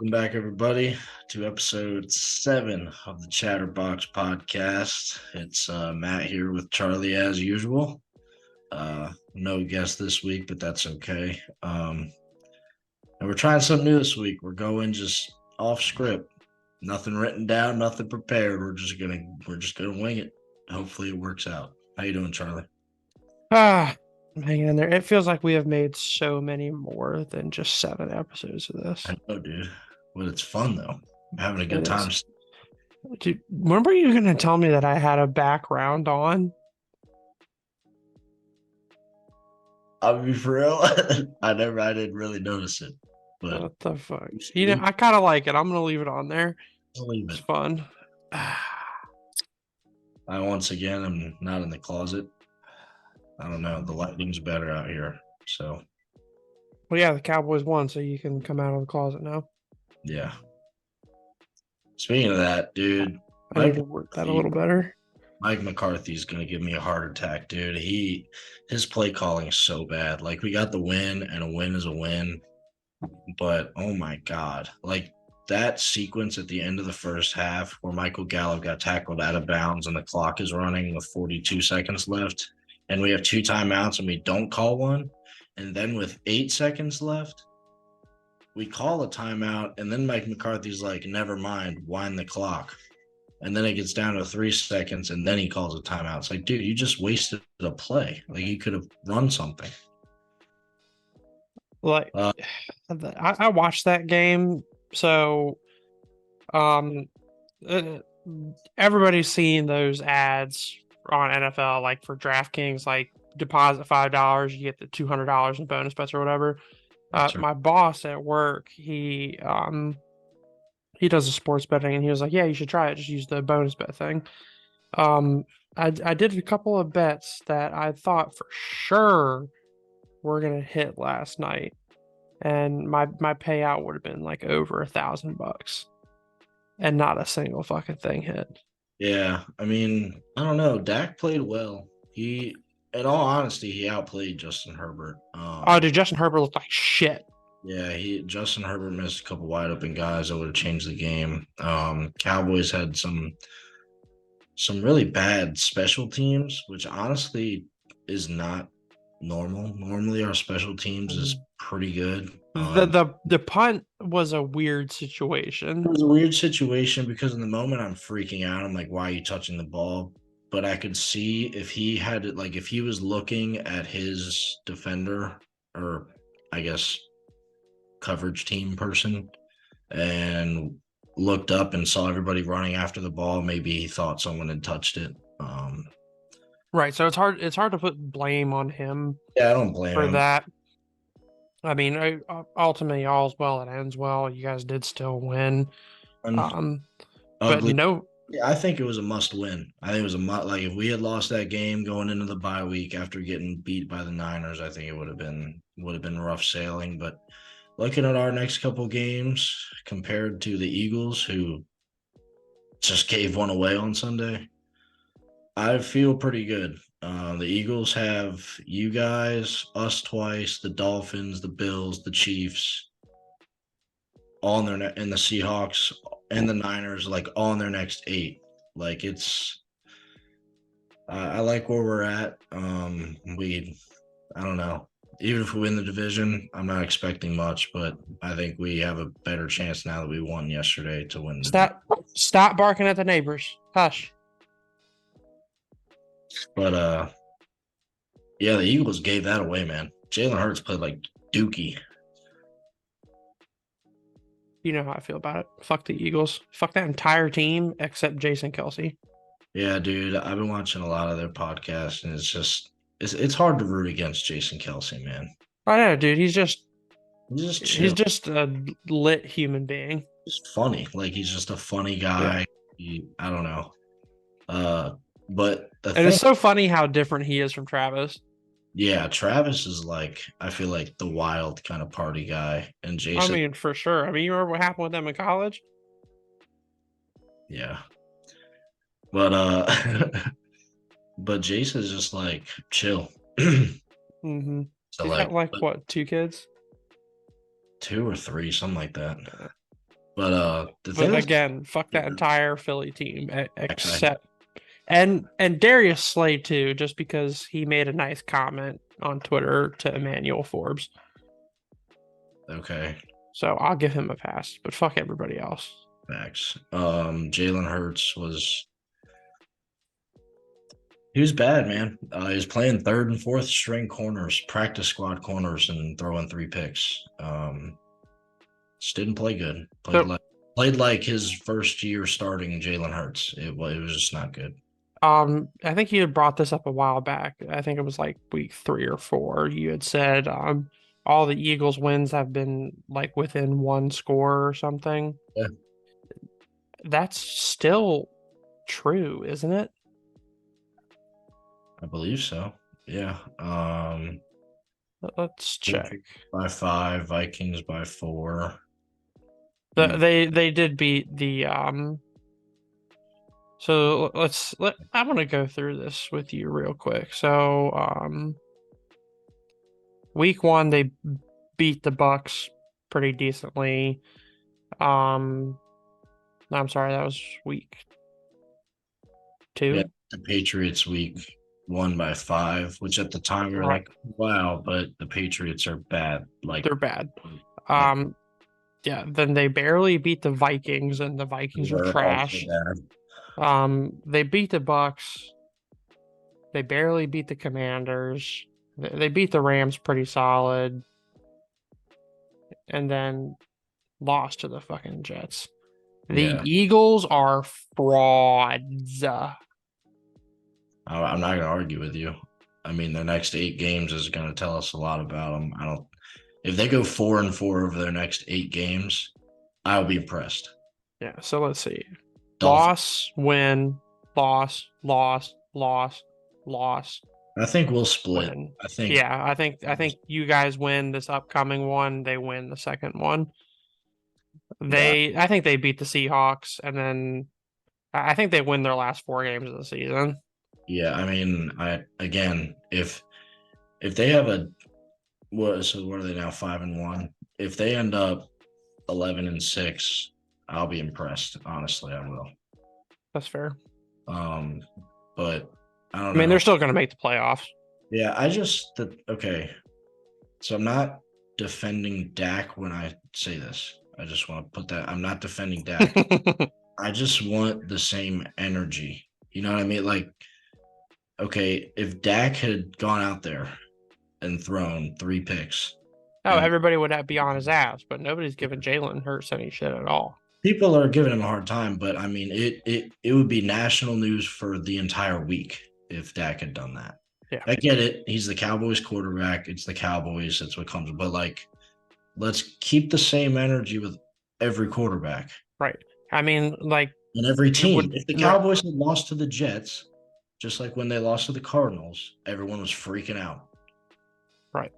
Welcome back, everybody, to episode 7 of the Chatterbox podcast. It's Matt here with Charlie as usual. No guest this week, but that's okay. And we're trying something new this week. We're going just off script, nothing written down, nothing prepared. We're just gonna wing it. Hopefully, it works out. How you doing, Charlie? Hang in there. It feels like we have made so many more than just 7 episodes of this. I know, dude, but it's fun though. I'm having a good It time. is. Dude, remember you going to tell me that I had a background on? I'll be for real. I didn't really notice it, but What the fuck? leave, I kind of like it. I'm going to leave it on there. leave It's it. fun. Once again, I'm not in the closet. I don't know. The lighting's better out here. So, Well, yeah, the Cowboys won, so you can come out of the closet now. yeah. Speaking of that, dude, I need Mike to work that a McCarthy, little better. Mike McCarthy's going to give me a heart attack, dude. His play calling is so bad. Like, we got the win, and a win is a win. But, oh my God. Like, that sequence at the end of the first half where Michael Gallup got tackled out of bounds and the clock is running with 42 seconds left, and we have 2 timeouts and we don't call one. And then with 8 seconds left, we call a timeout, and then Mike McCarthy's like, never mind, wind the clock. And then it gets down to 3 seconds, and then he calls a timeout. It's like, dude, you just wasted a play. Like, you could have run something. Like, Uh, I watched that game, so um, uh, everybody's seen those ads on NFL, like for DraftKings, like deposit $5, you get the $200 in bonus bets or whatever. that's right. My boss at work, he does the sports betting, and he was like, "Yeah, you should try it. Just use the bonus bet thing." Um, I did a couple of bets that I thought for sure were gonna hit last night, and my payout would have been like over $1,000, and not a single fucking thing hit. Yeah, I mean, I don't know. Dak played well. In all honesty, he outplayed Justin Herbert. Oh, dude, Justin Herbert looked like shit. Yeah, Justin Herbert missed a couple wide open guys that would have changed the game. Cowboys had some really bad special teams, which honestly is not normal. Normally, our special teams is pretty good. The punt was a weird It situation. was a weird situation because in the moment I'm freaking out. I'm like, why are you touching the ball? But I could see if he had it, like if he was looking at his defender or I guess coverage team person and looked up and saw everybody running after the ball, maybe he thought someone had touched it. Right, so it's hard to put blame on him Yeah, I don't blame for him. that. I mean, ultimately, all's well that ends well. You guys did still win. And Um, but ugly. no, Yeah, I think it was a must win. I think it was like if we had lost that game going into the bye week after getting beat by the Niners, I think it would have been rough sailing. But looking at our next couple games compared to the Eagles, who just gave one away on Sunday, I feel pretty good. The Eagles have you guys, us twice, the Dolphins, the Bills, the Chiefs, all in and the Seahawks and the Niners, like all in their next 8. Like I like where we're at. I don't know. Even if we win the division, I'm not expecting much, but I think we have a better chance now that we won yesterday to win the division. stop barking at the neighbors. Hush. But yeah, the Eagles gave that away, man. Jalen Hurts played like Dookie. You know how I feel about it. Fuck the Eagles. Fuck that entire team except Jason Kelsey. Yeah, dude. I've been watching a lot of their podcasts, and it's hard to root against Jason Kelsey, man. I know, dude. He's just He's chill. just a lit human being. He's funny. Like he's just a funny Yeah. guy. I don't know. But the And thing, it's so funny how different he is from Travis. yeah, Travis is like I feel like the wild kind of party guy, and I Jason, mean, for sure. I mean, you remember what happened with them in college? yeah. But but Jason's just like chill. Mm-hmm. So He's got like like what, 2 kids? 2 or 3, something like that. The thing But that's again, fuck that entire Philly team actually except and Darius Slay too, just because he made a nice comment on Twitter to Emmanuel Forbes. okay. So I'll give him a pass, but fuck everybody else. Facts. Jalen Hurts was he was bad, man. He was playing third and fourth string corners, practice squad corners, and throwing 3 picks. Just didn't play good. So Played like his first year starting Jalen Hurts. It was just not good. I think you had brought this up a while back. I think it was like week 3 or 4. You had said all the Eagles wins have been like within one score or something. Yeah, That's still true, isn't it? I believe so. Yeah. Let's check. Patriots by 5, Vikings by 4. They did beat the so I want to go through this with you real quick. So week 1 they beat the Bucks pretty decently. I'm sorry, that was week 2. Yeah, the Patriots week won by 5, which at the time we were Right. like, wow, but the Patriots are bad. Like, They're bad. like Yeah, then they barely beat the Vikings, and the Vikings are they're also trash. bad. They beat the Bucks. They barely beat the Commanders. They beat the Rams pretty solid, and then lost to the fucking Jets. The Yeah. Eagles are frauds. I'm not gonna argue with you. I mean, their next 8 games is gonna tell us a lot about them. I don't. If they go 4-4 over their next 8 games, I'll be impressed. Yeah, so let's see. Dolphins. Loss, win, loss, loss, loss, loss, I think we'll split. win. I think. Yeah, I think you guys win this upcoming one. They win the second one. Yeah. I think they beat the Seahawks, and then I think they win their last 4 games of the season. Yeah. I mean, if they have what are they now, 5-1? If they end up 11-6, I'll be impressed. Honestly, I will. That's fair. But I don't I mean, know. they're still going to make the playoffs. Yeah, okay. So I'm not defending Dak when I say this. I just want to put that. I'm not defending Dak. I just want the same energy. You know what I mean? Like, okay, if Dak had gone out there and thrown 3 picks, Oh, and everybody would be on his ass, but nobody's giving Jalen Hurts any shit at all. people are giving him a hard time, but I mean, it would be national news for the entire week if Dak had done that. Yeah. I get it. He's the Cowboys quarterback. It's the Cowboys. That's what comes. But like, let's keep the same energy with every quarterback Right. I mean, like, and every team. If the right. Cowboys had lost to the Jets, just like when they lost to the Cardinals, everyone was freaking out. Right.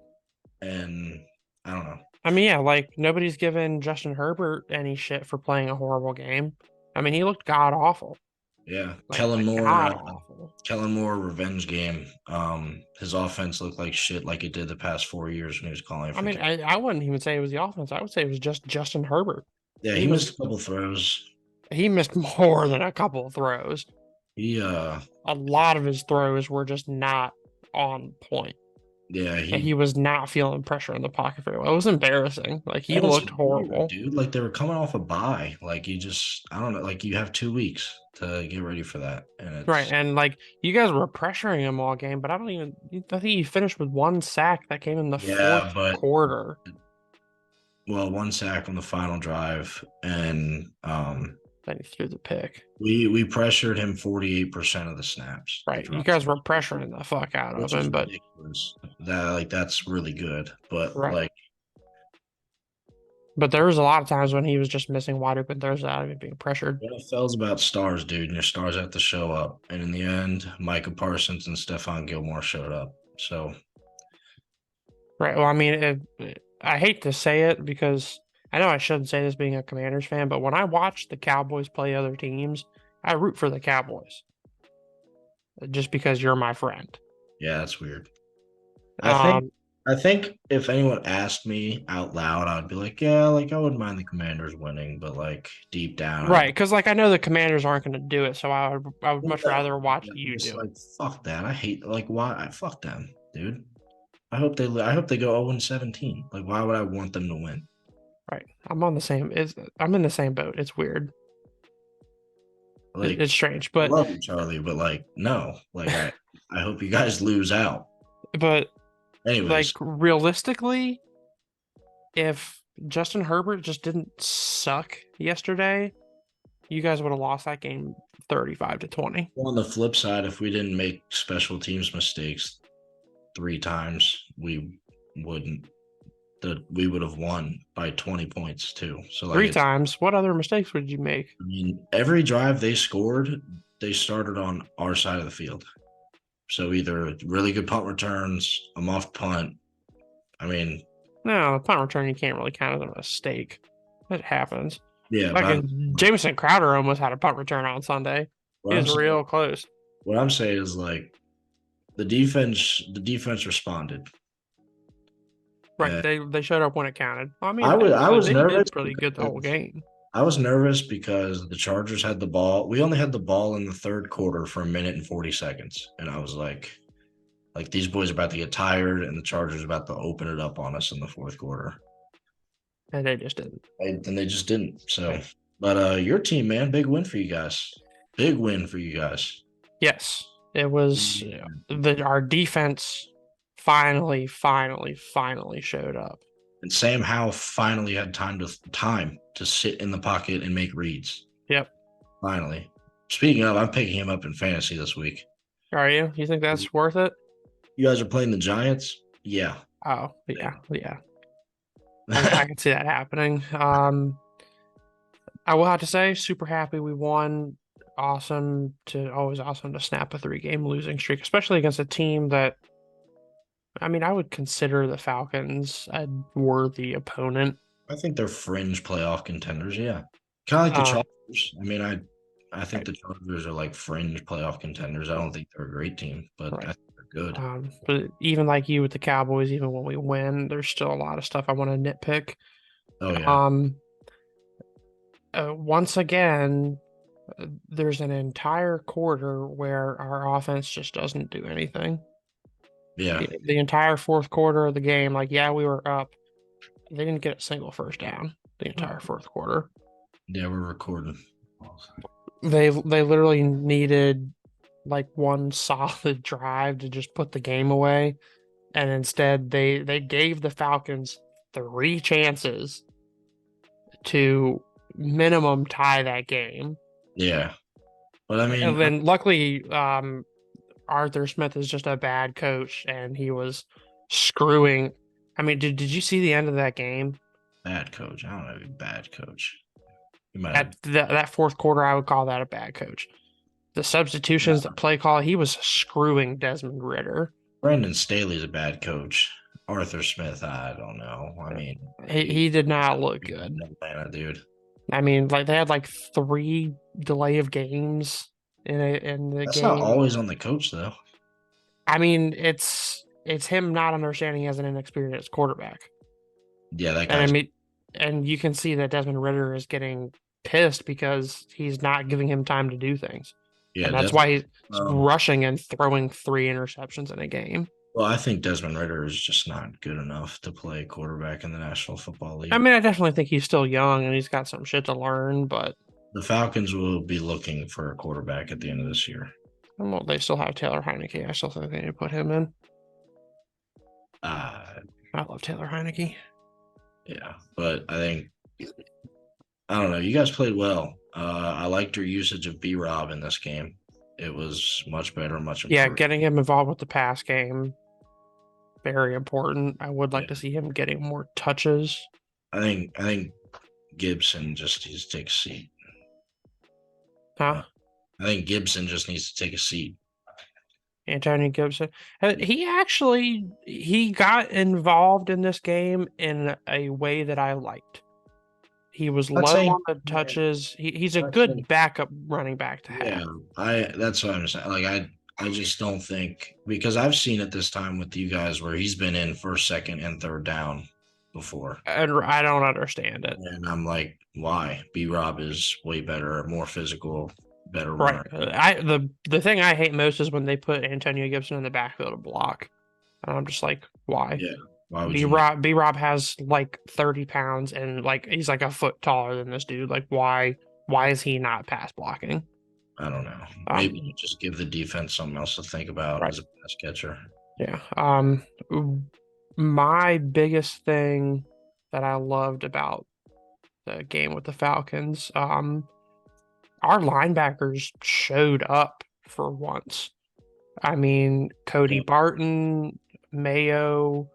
And I don't know. I mean, yeah, like nobody's giving Justin Herbert any shit for playing a horrible game. I mean, he looked god awful. Yeah, Like, Kellen Moore. god awful. Kellen Moore revenge game. His offense looked like shit, like it did the past 4 years when he was calling. I mean, I wouldn't even say it was the offense. I would say it was just Justin Herbert. Yeah, he missed a couple throws. He missed more than a couple of throws. A lot of his throws were just not on point. Yeah, he was not feeling pressure in the pocket very well. It was embarrassing. Like, he that was looked horrible. weird, dude. Like they were coming off a bye. Like I don't know. Like you have 2 weeks to get ready for that, and it's Right, and like you guys were pressuring him all game, but I think he finished with 1 sack that came in the fourth quarter. Well, 1 sack on the final drive, and Then he threw the pick. we pressured him 48% of the snaps. Right, you guys were pressuring the fuck out of him, but ridiculous. That's really good, but right. But there was a lot of times when he was just missing wide open throws out of it being pressured. NFL's about stars, dude, and your stars have to show up. And in the end, Micah Parsons and Stephon Gilmore showed up. So, right. Well, I mean, I hate to say it because I know I shouldn't say this being a Commanders fan, but when I watch the Cowboys play other teams, I root for the Cowboys just because you're my friend. yeah, that's weird. I think if anyone asked me out loud, I'd be like, yeah, like I wouldn't mind the Commanders winning, but like deep down, Right, because like I know the Commanders aren't going to do it, so I would much no, rather watch I'm you just do it. like fuck that. I hate like why I fuck them, dude. I hope they go 0-17. Like why would I want them to win? Right, I'm in the same boat. It's weird. Like It's strange, I love you, Charlie, but like no, like I hope you guys lose out. but like Anyways, realistically, if Justin Herbert just didn't suck yesterday, you guys would have lost that game 35-20. on the flip side, if we didn't make special teams mistakes 3 times, wouldn't we would have won by 20 points too. So like Three it's times. What other mistakes would you make? I mean, every drive they scored, they started on our side of the field. So either really good punt returns, a muffed punt. I mean, No, the punt return you can't really count as a mistake. It happens. yeah, Like but Jamison Crowder almost had a punt return on Sunday. what He I'm was saying, real close. what I'm saying is like the defense responded. Right. And They showed up when it counted. Well, I mean, I actually, was they nervous did pretty good the whole because game. the Chargers had the ball. We only had the ball in the third quarter for 1 minute and 40 seconds, and I was like these boys are about to get tired, and the Chargers are about to open it up on us in the fourth quarter. And they just didn't. And they just didn't. So, but your team, man, big win for you guys. Big win for you guys. Yes. It was our defense finally showed up. And Sam Howell finally had time to sit in the pocket and make reads. Yep. Finally. Speaking of, I'm picking him up in fantasy this week. Are you? You think that's worth it? You guys are playing the Giants? Yeah. Oh, yeah. I can see that happening. I will have to say, super happy we won. Always awesome to snap a 3-game losing streak, especially against a team that, I mean, I would consider the Falcons a worthy opponent. I think they're fringe playoff contenders. Yeah. Kind of like the Uh, Chargers. I mean, I think right, the Chargers are like fringe playoff contenders. I don't think they're a great team, but I right. think they're good. But even like you with the Cowboys, even when we win, there's still a lot of stuff I want to nitpick. Oh yeah. Um, Once again, there's an entire quarter where our offense just doesn't do anything. Yeah. The entire fourth quarter of the game, like, yeah, we were up. They didn't get a single first down the entire fourth quarter. Yeah, we're recording. They literally needed like one solid drive to just put the game away, and instead they gave the Falcons 3 chances to minimum tie that game. Yeah. But I mean, And then luckily, Arthur Smith is just a bad coach, and he was screwing. I mean, did you see the end of that game? bad coach. I don't know, bad coach. You might have. That fourth quarter, I would call that a bad coach. The substitutions, the play call, he was screwing Desmond Ritter. Brandon Staley's a bad coach. Arthur Smith, I don't know. I mean, He did not look good. Atlanta, dude. I mean, like they had like 3 delay of games in the That's game. not always on the coach, though. I mean, it's him not understanding as an inexperienced quarterback. Yeah, that And I guy's. mean, and you can see that Desmond Ritter is getting pissed because he's not giving him time to do things. Yeah, And that's why he's rushing and throwing 3 interceptions in a game. well, I think Desmond Ritter is just not good enough to play quarterback in the National Football League. I mean, I definitely think he's still young and he's got some shit to learn, but The Falcons will be looking for a quarterback at the end of this year. well, they still have Taylor Heineke. I still think they need to put him in. Uh, I love Taylor Heineke. yeah, but I don't know. You guys played well. I liked your usage of B Rob in this game. It was much better, much Yeah, improved. getting him involved with the pass game, very important. I would like Yeah. to see him getting more touches. I think Gibson just needs to take a seat. Huh? I think Gibson just needs to take a seat. Antonio Gibson. He got involved in this game in a way that I liked. He was Not low saying- on the touches. He's a Not good saying- backup running back to have. Yeah, that's what I'm saying. Like I just don't think because I've seen it this time with you guys where he's been in first, second, and third down before. And I don't understand it. And I'm like, why? B Rob is way better, more physical, better Right. runner. The thing I hate most is when they put Antonio Gibson in the backfield to block. And I'm just like, why? Yeah. Why would you? B Rob has like 30 pounds and like he's like a foot taller than this dude. Like why is he not pass blocking? I don't know. Um Maybe just give the defense something else to think about right. as a pass catcher. Yeah. My biggest thing that I loved about the game with the Falcons, our linebackers showed up for once. I mean, Cody Yeah. Barton, Mayo,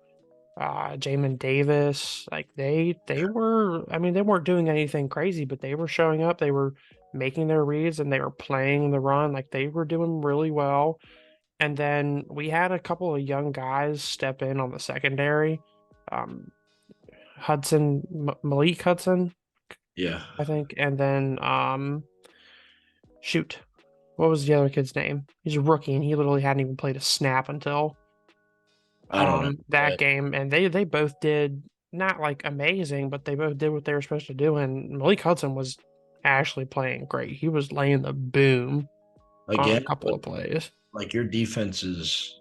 Jamin Davis, like they were. I mean, they weren't doing anything crazy, but they were showing up. They were making their reads and they were playing the run. Like they were doing really well. And then we had a couple of young guys step in on the secondary. Um, Malik Hudson, Yeah. I think, and then shoot, what was the other kid's name? He's a rookie and he literally hadn't even played a snap until I don't know. that But game, and they both did not like amazing, but they both did what they were supposed to do. And Malik Hudson was actually playing great. He was laying the boom on a again, couple of plays. like your defense is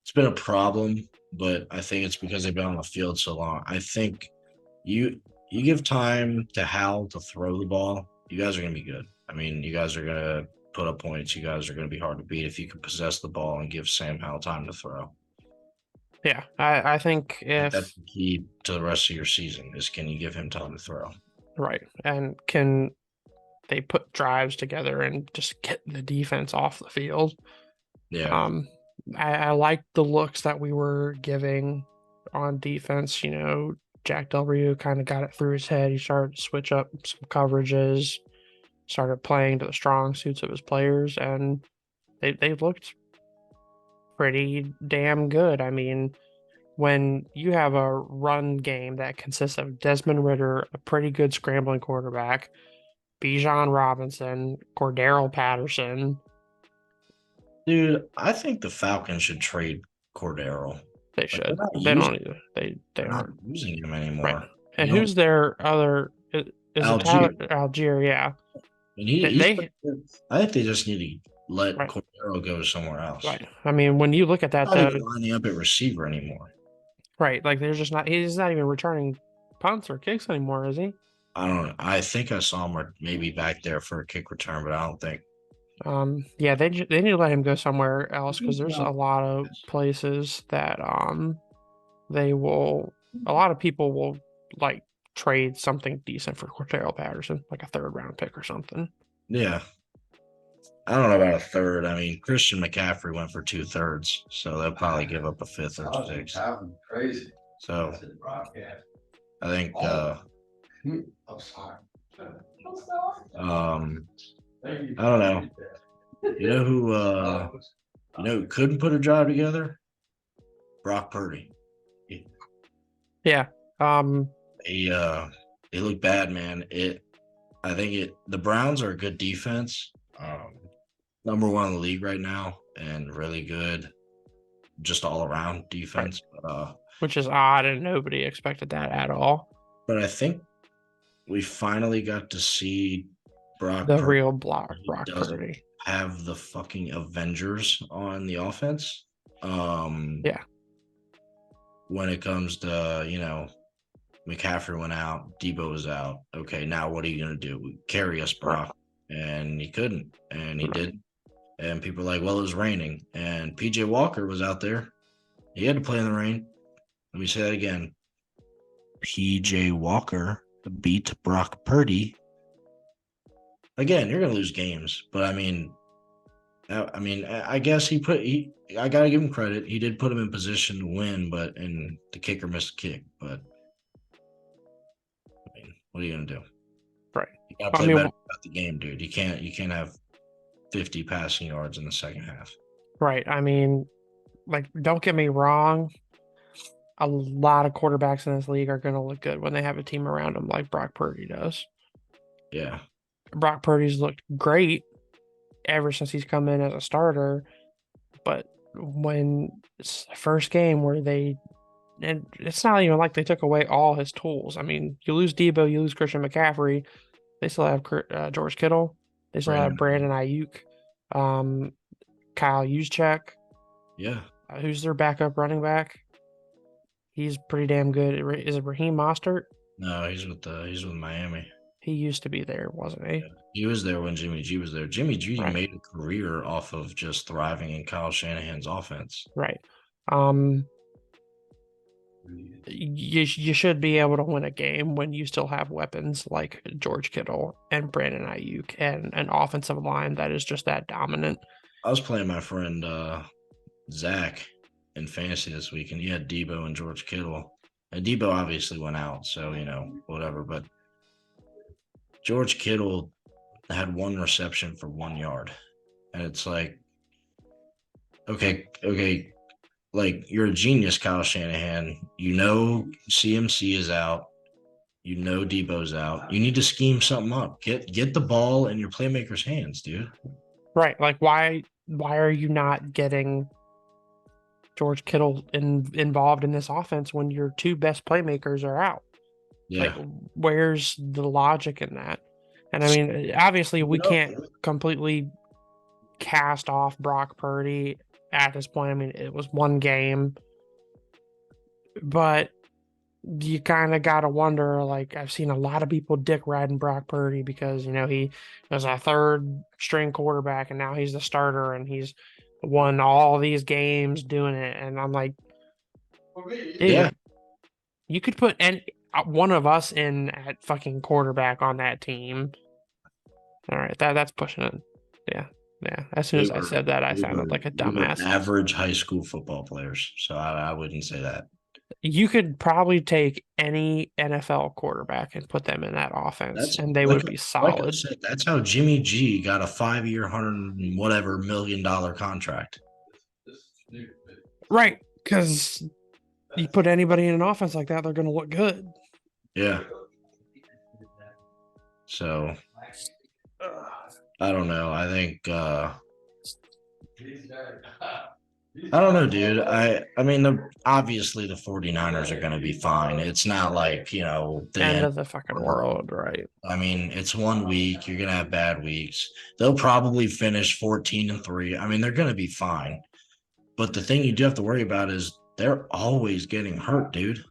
it's been a problem, but I think it's because they've been on the field so long. I think you give time to Hal to throw the ball, you guys are gonna be good. I mean, you guys are gonna put up points. You guys are gonna be hard to beat if you can possess the ball and give Sam Howell time to throw. Yeah, I think I think that's if the key to the rest of your season is can you give him time to throw? right, and can they put drives together and just get the defense off the field. Yeah. Um, I liked the looks that we were giving on defense. You know, Jack W kind of got it through his head. He started to switch up some coverages, started playing to the strong suits of his players, and they looked pretty damn good. I mean, when you have a run game that consists of Desmond Ritter, a pretty good scrambling quarterback, Bijan Robinson, Cordero Patterson, Dude, I think the Falcons should trade Cordero. they Like they're should. not They using don't. They they're not aren't using him right. anymore. And You know, who's their other? Is it Algier. Tyler Algier? Yeah, And he's they I think they just need to let right, Cordero go somewhere else. right. I mean, when you look at that, Not though, even lining up at receiver anymore. right? Like, there's just not. He's not even returning punts or kicks anymore, is he? I don't know. I think I saw him maybe back there for a kick return, but I don't think. Yeah, they need to let him go somewhere else because there's a No. lot of places that they will. A lot of people will like trade something decent for Cordero Patterson, like a third round pick or something. Yeah. I don't know about a third. I mean, Christian McCaffrey went for 2/3, so they'll probably give up a fifth or sixth. Crazy. So I think I'm sorry. I don't know. You know who couldn't put a job together? Brock Purdy. Yeah. They look bad, man. The Browns are a good defense. Number one in the league right now and really good just all around defense. Which is odd and nobody expected that at all. But I think we finally got to see Brock The Purdy. real Brock doesn't Purdy. have the fucking Avengers on the offense. Yeah. When it comes to, McCaffrey went out, Debo was out. Okay, now what are you gonna do? Carry us, Brock. And he couldn't, and he didn't. And people are like, well, it was raining. And PJ Walker was out there. He had to play in the rain. Let me say that again. PJ Walker beat Brock Purdy. Again, you're gonna lose games, but I guess I gotta give him credit. He did put him in position to win, and the kicker missed the kick. But I mean, what are you gonna do? Right. You gotta play better about the game, dude. You can't have 50 passing yards in the second half. Right. I mean, like, don't get me wrong. A lot of quarterbacks in this league are going to look good when they have a team around them like Brock Purdy does. Yeah. Brock Purdy's looked great ever since he's come in as a starter. But when it's the first game where and it's not even like they took away all his tools. I mean, you lose Debo, you lose Christian McCaffrey. They still have George Kittle. They still have Brandon. Brandon Ayuk, Kyle Juszczyk, Yeah. who's their backup running back. He's pretty damn good. Is it Raheem Mostert? No, he's with Miami. He used to be there, wasn't he? Yeah. He was there when Jimmy G was there. Jimmy G Right. made a career off of just thriving in Kyle Shanahan's offense. Right. You should be able to win a game when you still have weapons like George Kittle and Brandon Ayuk and an offensive line that is just that dominant. I was playing my friend Zach in fantasy this week, and he had Debo and George Kittle. And Debo obviously went out, so whatever. But George Kittle had 1 reception for 1 yard, and it's like, okay, like you're a genius, Kyle Shanahan. CMC is out. Debo's out. You need to scheme something up. Get the ball in your playmakers' hands, dude. Right. Like why are you not getting George Kittle involved in this offense when your 2 best playmakers are out? Yeah. Like where's the logic in that? And I mean, obviously we can't completely cast off Brock Purdy at this point. I mean, it was 1 game, but you kind of got to wonder, like, I've seen a lot of people dick riding Brock Purdy because, he was a 3rd string quarterback and now he's the starter and he's won all these games doing it. And I'm like, dude, Yeah. you could put one of us in at fucking quarterback on that team. All right, that's pushing it. Yeah. As soon as I said that, I sounded like a dumbass. Average high school football players, so I wouldn't say that. You could probably take any NFL quarterback and put them in that offense, and they would be solid. Like I said, that's how Jimmy G got a 5-year, $100 million contract. Right, because you put anybody in an offense like that, they're going to look good. Yeah. So I don't know. I think I don't know, dude. I mean, obviously the 49ers are going to be fine. It's not like, the end of the fucking world, right? I mean, it's 1 week. You're going to have bad weeks. They'll probably finish 14-3. I mean, they're going to be fine. But the thing you do have to worry about is they're always getting hurt, dude.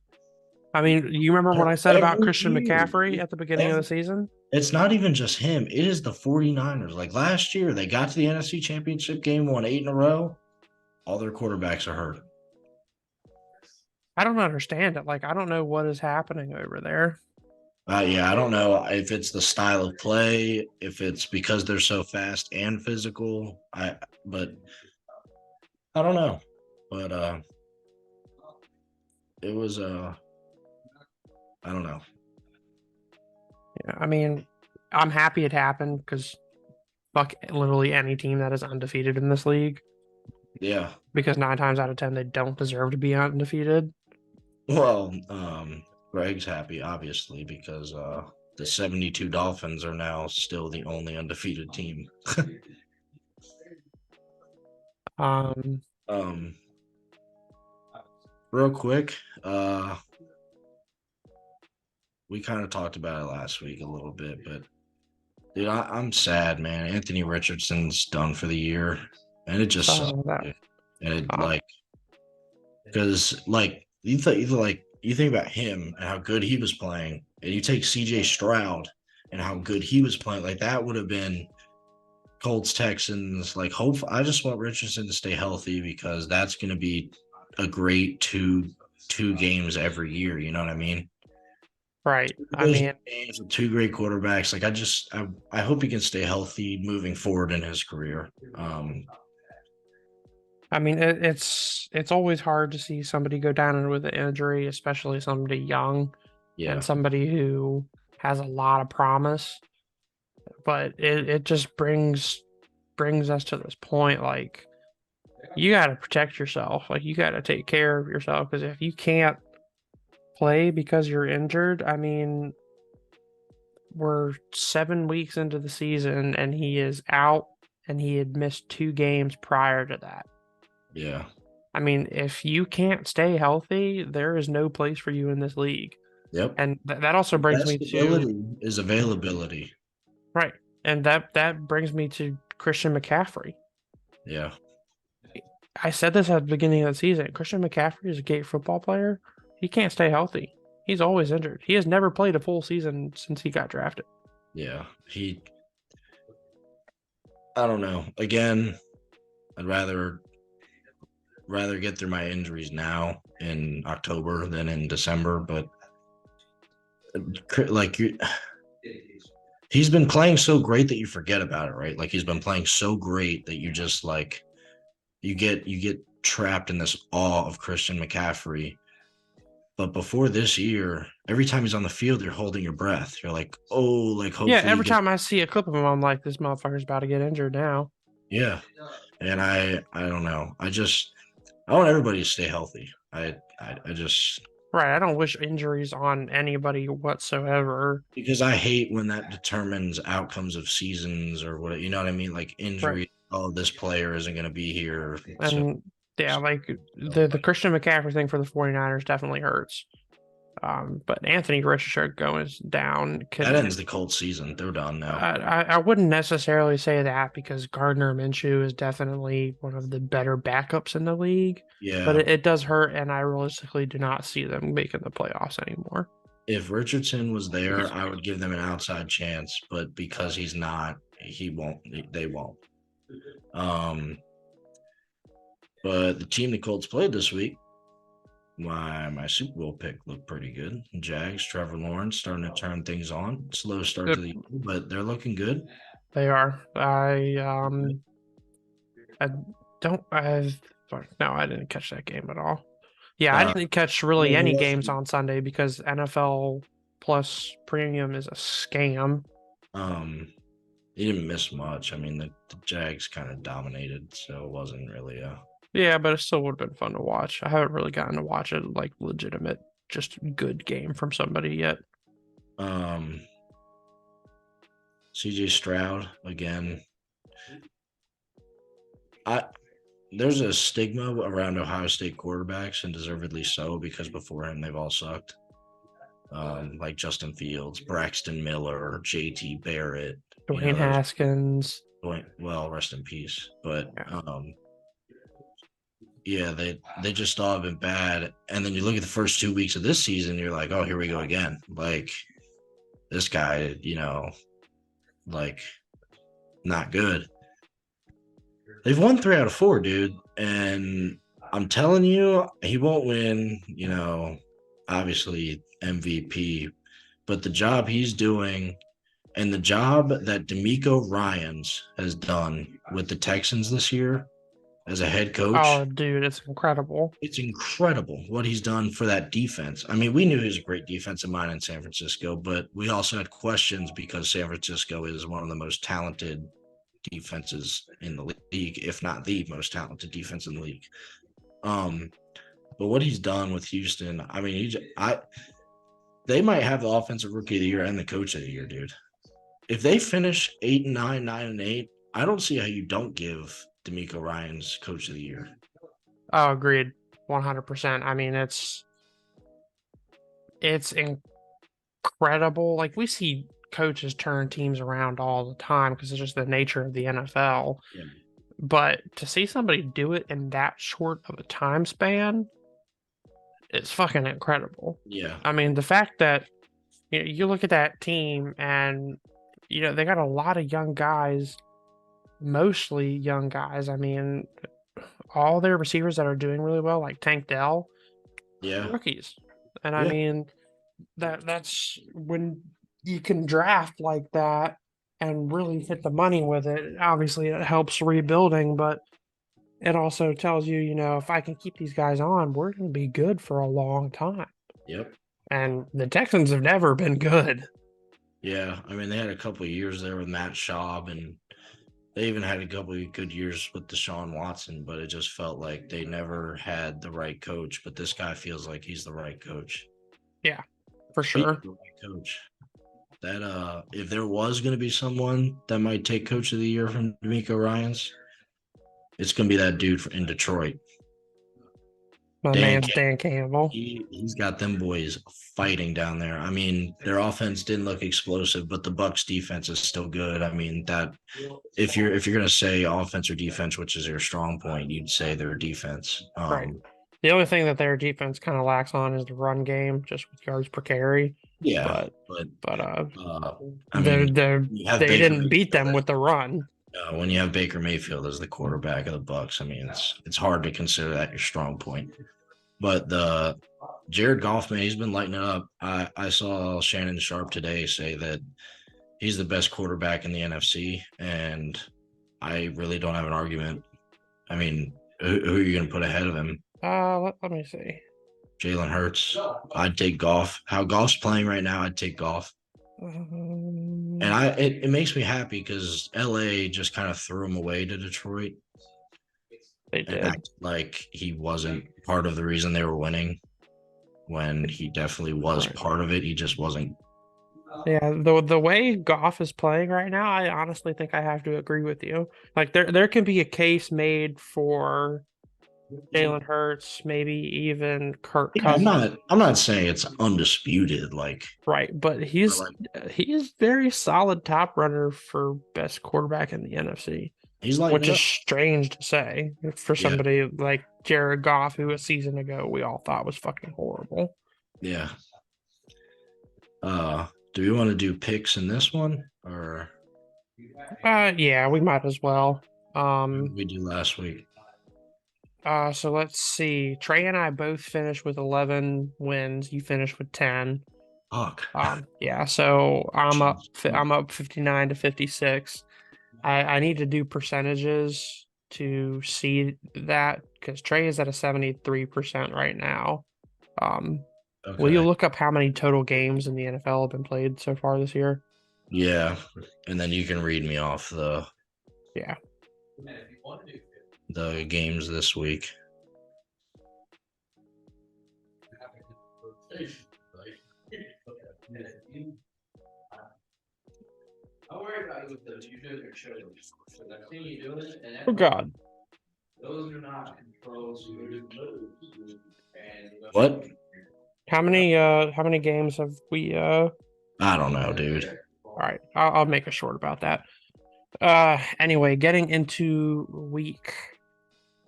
I mean, you remember what I said about Christian McCaffrey at the beginning of the season? It's not even just him. It is the 49ers. Like last year, they got to the NFC Championship game, won 8 in a row. All their quarterbacks are hurt. I don't understand it. Like, I don't know what is happening over there. Yeah, I don't know if it's the style of play, if it's because they're so fast and physical. But I don't know. But it was I don't know. Yeah, I mean, I'm happy it happened because fuck literally any team that is undefeated in this league. Yeah. Because 9 times out of 10 they don't deserve to be undefeated. Well, Greg's happy, obviously, because the 72 Dolphins are now still the only undefeated team. Real quick, we kind of talked about it last week a little bit, but dude, I'm sad, man. Anthony Richardson's done for the year, and it just sucks. And it because you think about him and how good he was playing, and you take CJ Stroud and how good he was playing, like that would have been Colts Texans. Like, I just want Richardson to stay healthy because that's going to be a great two games every year. You know what I mean? Right. I mean, games with 2 great quarterbacks. Like, I hope he can stay healthy moving forward in his career. I mean, it's always hard to see somebody go down with an injury, especially somebody young and somebody who has a lot of promise. But it just brings us to this point, like, you got to protect yourself. Like, you got to take care of yourself, because if you can't play because you're injured, I mean, we're 7 weeks into the season and he is out and he had missed 2 games prior to that. Yeah. I mean, if you can't stay healthy, there is no place for you in this league. Yep. And that also brings me Best to ability is availability. right, and that brings me to Christian McCaffrey. Yeah. I said this at the beginning of the season. Christian McCaffrey is a great football player. He can't stay healthy. He's always injured. He has never played a full season since he got drafted. Yeah. I don't know. Again, I'd rather get through my injuries now in October than in December, but like he's been playing so great that you forget about it, right? Like he's been playing so great that you just like you get trapped in this awe of Christian McCaffrey. But before this year, every time he's on the field, you're holding your breath. You're like, oh, like hopefully Yeah, every he gets- time I see a clip of him, I'm like, this motherfucker's about to get injured now. yeah. And I don't know. I want everybody to stay healthy. I just Right. I don't wish injuries on anybody whatsoever. because I hate when that determines outcomes of seasons or what, you know what I mean? Like injury. Right. Oh, this player isn't going to be here. So, And yeah, like the Christian McCaffrey thing for the 49ers definitely hurts. But Anthony Richardson going down that could ends the Colts season. They're done now. I wouldn't necessarily say that because Gardner Minshew is definitely one of the better backups in the league. Yeah. But it does hurt, and I realistically do not see them making the playoffs anymore. If Richardson was there, I would give them an outside chance, but because he's not, he won't. They won't. But the team the Colts played this week, my Super Bowl pick looked pretty good. Jags, Trevor Lawrence starting to turn things on. Slow start to the year, but they're looking good. They are. I didn't catch that game at all. Yeah, I didn't catch really any games on Sunday because NFL Plus Premium is a scam. You didn't miss much. I mean, the Jags kind of dominated, so it wasn't really a. Yeah, but it still would have been fun to watch. I haven't really gotten to watch it like legitimate, just good game from somebody yet. CJ Stroud again. There's a stigma around Ohio State quarterbacks, and deservedly so, because before him they've all sucked. Like Justin Fields, Braxton Miller, JT Barrett, Dwayne Haskins. Well, rest in peace. But yeah, they just all have been bad. And then you look at the first 2 weeks of this season, you're like, oh, here we go again. Like this guy, like not good. They've won 3 out of 4, dude. And I'm telling you, he won't win, obviously MVP, but the job he's doing and the job that DeMeco Ryans has done with the Texans this year as a head coach. Oh, dude, it's incredible. It's incredible what he's done for that defense. I mean, we knew he was a great defensive mind in San Francisco, but we also had questions because San Francisco is one of the most talented defenses in the league, if not the most talented defense in the league. But what he's done with Houston, I mean, they might have the offensive rookie of the year and the coach of the year, dude. If they finish 8-9, 9-8, I don't see how you don't give DeMeco Ryans coach of the year. Oh, agreed. 100%. I mean, it's incredible. Like, we see coaches turn teams around all the time because it's just the nature of the NFL. Yeah. But to see somebody do it in that short of a time span, it's fucking incredible. Yeah. I mean, the fact that you look at that team and they got a lot of young guys, mostly young guys. I mean, all their receivers that are doing really well, like Tank Dell, rookies. And I mean, that's when you can draft like that and really hit the money with it. Obviously, it helps rebuilding, but it also tells you, if I can keep these guys on, we're going to be good for a long time. Yep. And the Texans have never been good. Yeah. I mean, they had a couple of years there with Matt Schaub, and they even had a couple of good years with Deshaun Watson, but it just felt like they never had the right coach. But this guy feels like he's the right coach. Yeah, for sure. The right coach. that if there was going to be someone that might take Coach of the Year from D'Amico Ryans, it's going to be that dude in Detroit. My Dan man's Dan Campbell. He's got them boys fighting down there. I mean, their offense didn't look explosive, but the Bucks defense is still good. I mean, that if you're gonna say offense or defense, which is their strong point, you'd say their defense. Right. The only thing that their defense kind of lacks on is the run game, just with yards per carry. Yeah, But I mean, they didn't beat them with the run. When you have Baker Mayfield as the quarterback of the Bucks, I mean, it's hard to consider that your strong point. But the Jared Goff, man, he's been lighting it up. I saw Shannon Sharp today say that he's the best quarterback in the NFC, and I really don't have an argument. I mean, who are you going to put ahead of him? Let me see. Jalen Hurts. I'd take Goff. How Goff's playing right now, I'd take Goff. And it makes me happy because LA just kind of threw him away to Detroit. They did. Acted like he wasn't part of the reason they were winning, when he definitely was part of it. He just wasn't. Yeah, the way Goff is playing right now, I honestly think I have to agree with you. Like there can be a case made for Jalen Hurts, maybe even Kirk Cousins. I'm not saying it's undisputed, like right, but he's very solid top runner for best quarterback in the NFC. He's like, which is strange to say for somebody like Jared Goff, who a season ago we all thought was fucking horrible. Yeah. Do we want to do picks in this one, or? Yeah, we might as well. We do last week. So let's see. Trey and I both finished with 11 wins. You finished with 10. Fuck. Yeah. So I'm up 59 to 56. I need to do percentages to see that because Trey is at a 73% right now. Will you look up how many total games in the NFL have been played so far this year? Yeah, and then you can read me off the games this week. Oh God. Those are not controls. What? How many games have we I don't know, dude. All right, I'll make a short about that. Anyway, getting into week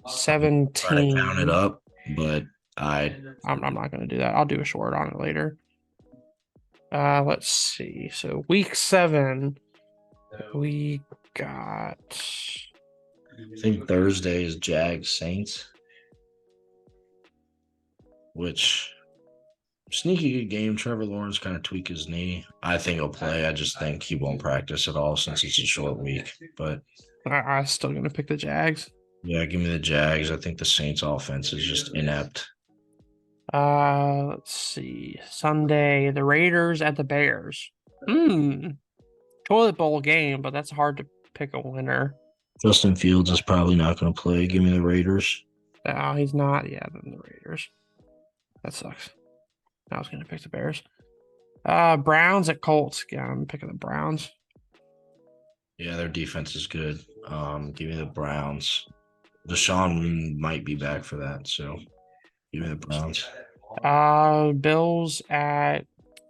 17. Try to count it up, but I'm not going to do that. I'll do a short on it later. Let's see. So week 7, we got. I think Thursday is Jags Saints, which sneaky good game. Trevor Lawrence kind of tweak his knee. I think he'll play. I just think he won't practice at all since it's a short week. But I'm still going to pick the Jags. Yeah, give me the Jags. I think the Saints offense is just inept. Let's see. Sunday, the Raiders at the Bears. Toilet bowl game, but that's hard to pick a winner. Justin Fields is probably not going to play. Give me the Raiders. No, he's not. Yeah, then the Raiders. That sucks. I was going to pick the Bears. Browns at Colts. Yeah, I'm picking the Browns. Yeah, their defense is good. Give me the Browns. Deshaun might be back for that, so give me the Browns. Bills at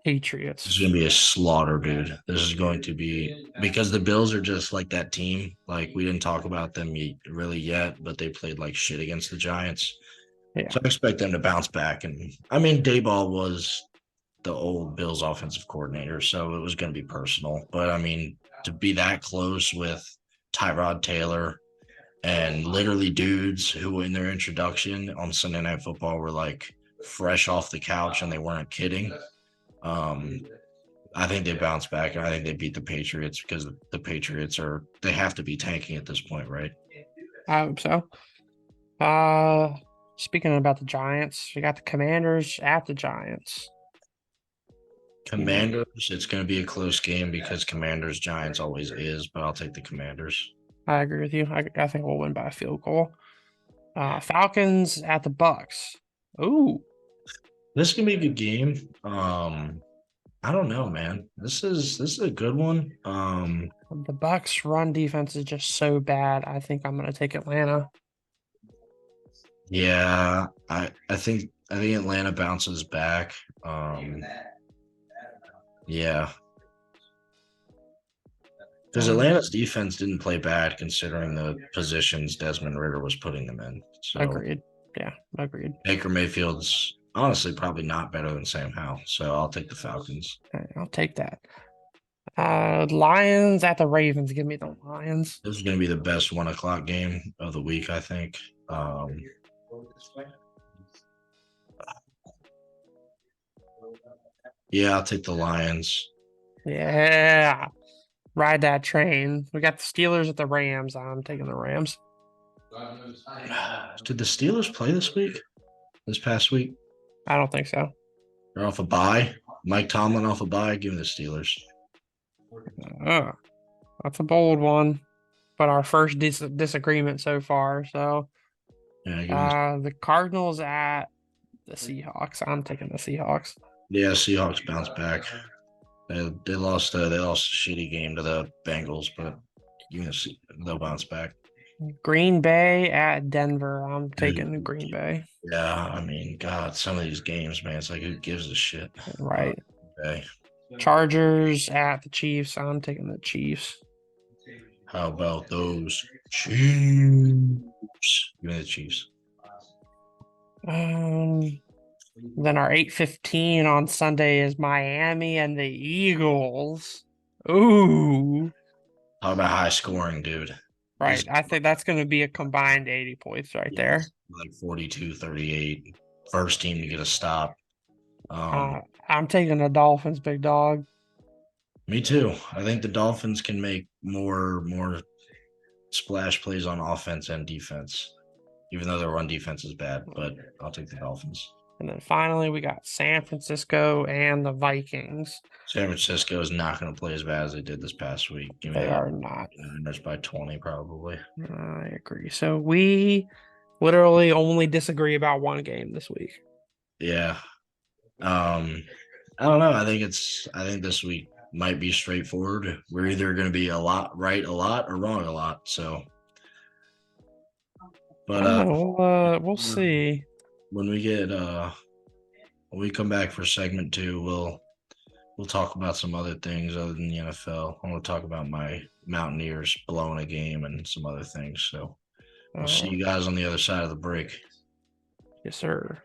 Patriots. This is going to be a slaughter, dude. This is going to be because the Bills are just like that team. Like, we didn't talk about them really yet, but they played like shit against the Giants. Yeah. So I expect them to bounce back. And I mean, Dayball was the old Bills offensive coordinator, so it was going to be personal. But I mean, to be that close with Tyrod Taylor and literally dudes who in their introduction on Sunday Night Football were like fresh off the couch and they weren't kidding. I think they bounced back, and I think they beat the Patriots because the Patriots they have to be tanking at this point, right? I hope so. Speaking about the Giants, we got the Commanders at the Giants. Commanders, it's going to be a close game because Commanders Giants always is, but I'll take the Commanders. I agree with you. I think we'll win by a field goal. Falcons at the Bucks. Ooh. This is going to be a good game. I don't know, man. This is a good one. The Bucks' run defense is just so bad. I think I'm gonna take Atlanta. Yeah, I think Atlanta bounces back. Yeah, because Um, Atlanta's defense didn't play bad considering the positions Desmond Ritter was putting them in. So Agreed. Yeah, agreed. Baker Mayfield's honestly probably not better than Sam Howell. So I'll take the Falcons. All right, I'll take that. Lions at the Ravens. Give me the Lions. This is going to be the best 1 o'clock game of the week, I think. Yeah, I'll take the Lions. Yeah, ride that train. We got the Steelers at the Rams. I'm taking the Rams. Did the Steelers play this week? This past week? I don't think so. They're off a bye. Mike Tomlin off a bye. Give me the Steelers. Uh, that's a bold one, but our first disagreement so far. So, Yeah, give me the Cardinals at the Seahawks. I'm taking the Seahawks. yeah, Seahawks bounce back. They lost a shitty game to the Bengals, but they'll bounce back. Green Bay at Denver. I'm taking Green Bay. Yeah, I mean, God, some of these games, man, it's like who gives a shit? Right. Okay. Chargers at the Chiefs. I'm taking the Chiefs. How about those Chiefs? Give me the Chiefs. Then our 8:15 on Sunday is Miami and the Eagles. Ooh. How about high scoring, dude? Right. I think that's going to be a combined 80 points right there. Like 42-38. First team to get a stop. I'm taking the Dolphins, big dog. Me too. I think the Dolphins can make more splash plays on offense and defense, even though their run defense is bad. But I'll take the Dolphins. And then finally, we got San Francisco and the Vikings. San Francisco is not going to play as bad as they did this past week. They are not. Niners by 20, probably. I agree. So we literally only disagree about one game this week. Yeah. I don't know. I think this week might be straightforward. We're either going to be a lot right a lot or wrong a lot. So, but we'll see. When we come back for segment 2, we'll talk about some other things other than the NFL. I want to talk about my Mountaineers blowing a game and some other things. So we'll see you guys on the other side of the break. Yes, sir.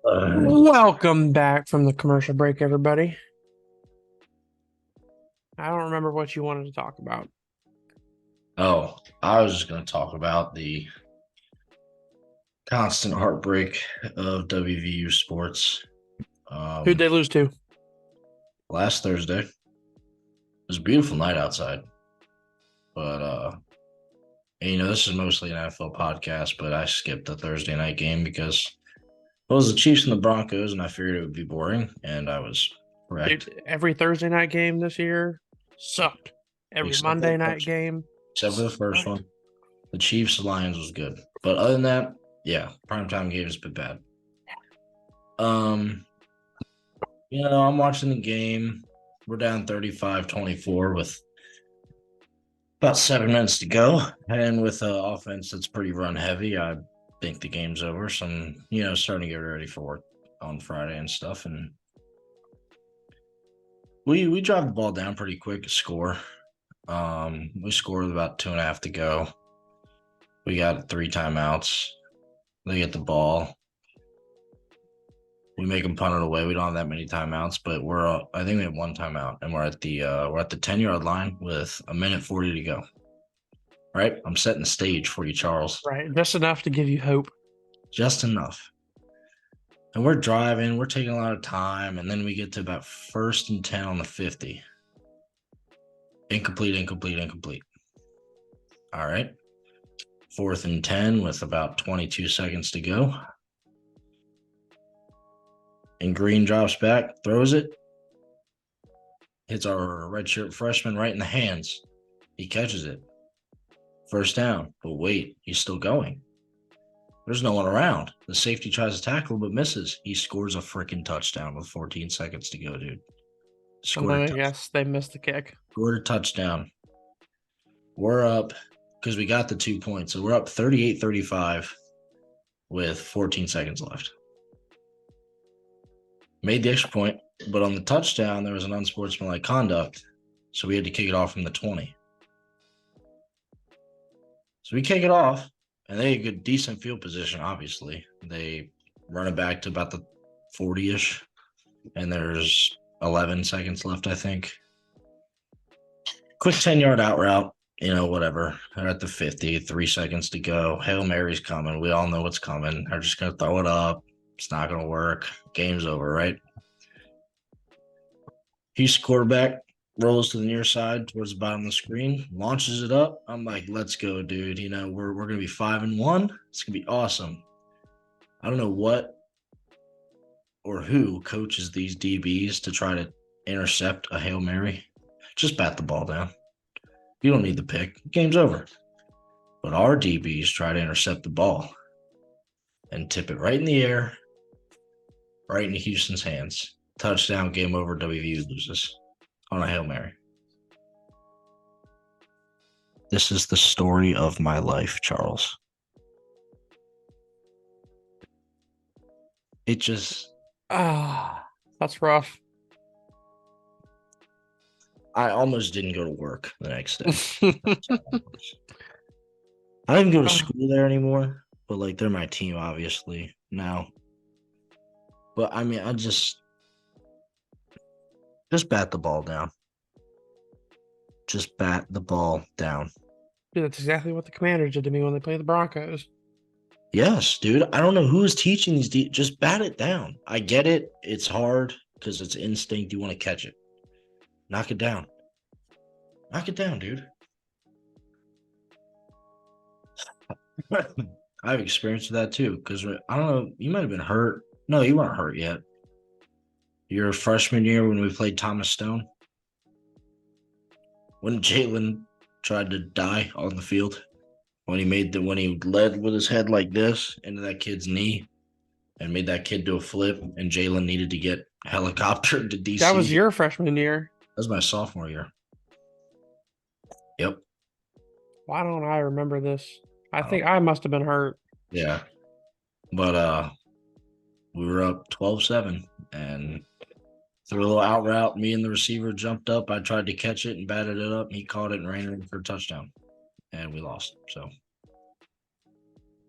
Welcome back from the commercial break, everybody. I don't remember what you wanted to talk about. Oh, I was just going to talk about the constant heartbreak of WVU sports. Who'd they lose to? Last Thursday. It was a beautiful night outside. But, this is mostly an NFL podcast, but I skipped the Thursday night game because it was the Chiefs and the Broncos, and I figured it would be boring, and I was correct. Dude, every Thursday night game this year sucked. Every Except Monday for the night first- game. Except for the first one. The Chiefs-Lions was good. But other than that, yeah, primetime game has been bad. I'm watching the game. We're down 35-24 with about 7 minutes to go. And with an offense that's pretty run heavy, I think the game's over. So I'm, starting to get ready for work on Friday and stuff. And we drive the ball down pretty quick to score. We scored with about 2.5 to go. We got 3 timeouts. They get the ball. We make them punt it away. We don't have that many timeouts, but I think we have 1 timeout, and we're at the 10-yard line with 1:40 to go. Right? I'm setting the stage for you, Charles. Right. Just enough to give you hope. Just enough. And we're driving. We're taking a lot of time, and then we get to about 1st and 10 on the 50. Incomplete. All right. 4th and 10 with about 22 seconds to go. And Green drops back, throws it. Hits our redshirt freshman right in the hands. He catches it. 1st down. But wait, he's still going. There's no one around. The safety tries to tackle but misses. He scores a freaking touchdown with 14 seconds to go, dude. And Scored then a, I tou- guess they missed the kick. scored a touchdown. We're up because we got the 2 points. So we're up 38-35 with 14 seconds left. Made the extra point, but on the touchdown, there was an unsportsmanlike conduct. So we had to kick it off from the 20. So we kick it off, and they had a good, decent field position, obviously. They run it back to about the 40-ish, and there's 11 seconds left, I think. Quick 10-yard out route, whatever. They're at the 50, 3 seconds to go. Hail Mary's coming. We all know what's coming. They're just going to throw it up. It's not going to work. Game's over, right? He's quarterback, rolls to the near side towards the bottom of the screen, launches it up. I'm like, let's go, dude. We're going to be 5-1. It's going to be awesome. I don't know what or who coaches these DBs to try to intercept a Hail Mary. Just bat the ball down. You don't need the pick. Game's over. But our DBs try to intercept the ball and tip it right in the air, right into Houston's hands. Touchdown, game over, WVU loses on a Hail Mary. This is the story of my life, Charles. It just, That's rough. I almost didn't go to work the next day. I don't even go to school there anymore, but like they're my team, obviously, now. But I mean, I just bat the ball down. Just bat the ball down. Dude, that's exactly what the Commanders did to me when they played the Broncos. Yes, dude. I don't know who is teaching these. Just bat it down. I get it. It's hard because it's instinct. You want to catch it. Knock it down. Knock it down, dude. I have experience with that too. Because I don't know. You might have been hurt. No, you weren't hurt yet. Your freshman year when we played Thomas Stone. When Jalen tried to die on the field. When he led with his head like this into that kid's knee and made that kid do a flip, and Jalen needed to get helicoptered to DC. That was your freshman year. That was my sophomore year. Yep. Why don't I remember this? I think I must have been hurt. Yeah. But we were up 12-7 and through a little out route, me and the receiver jumped up. I tried to catch it and batted it up. He caught it and ran it in for a touchdown. And we lost. So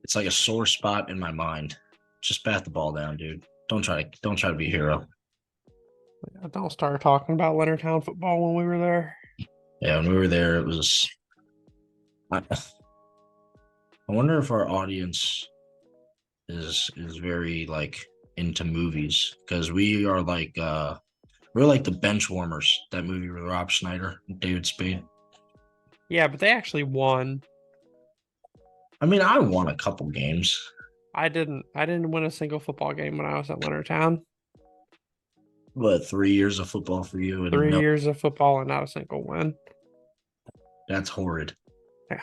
it's like a sore spot in my mind. Just bat the ball down, dude. Don't try to be a hero. Don't start talking about Leonardtown football when we were there. Yeah, when we were there, it was. I wonder if our audience is very like into movies because we are like we're like the bench warmers. That movie with Rob Schneider and David Spade. Yeah, but they actually won. I mean, I won a couple games. I didn't win a single football game when I was at Leonardtown. But 3 years of football for you? 3 years of football and not a single win. That's horrid. Yeah.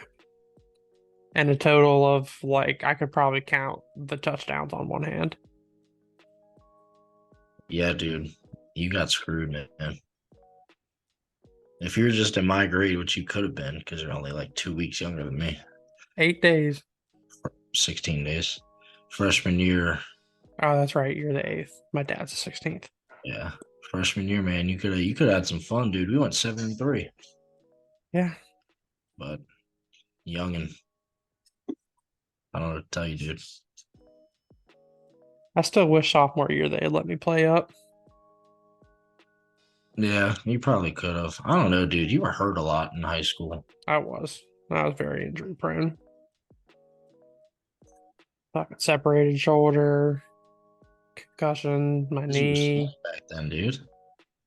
And a total of like I could probably count the touchdowns on one hand. Yeah, dude. You got screwed, man. If you're just in my grade, which you could have been, because you're only like 2 weeks younger than me. 8 days. 16 days. Freshman year. Oh, that's right. You're the 8th. My dad's the 16th. Yeah. Freshman year, man. You could have had some fun, dude. We went 7-3. Yeah. But young and I don't know what to tell you, dude. I still wish sophomore year they had let me play up. Yeah, you probably could have. I don't know, dude. You were hurt a lot in high school. I was very injury prone. Fucking separated shoulder, concussion, my 'Cause you were knee. small back then, dude.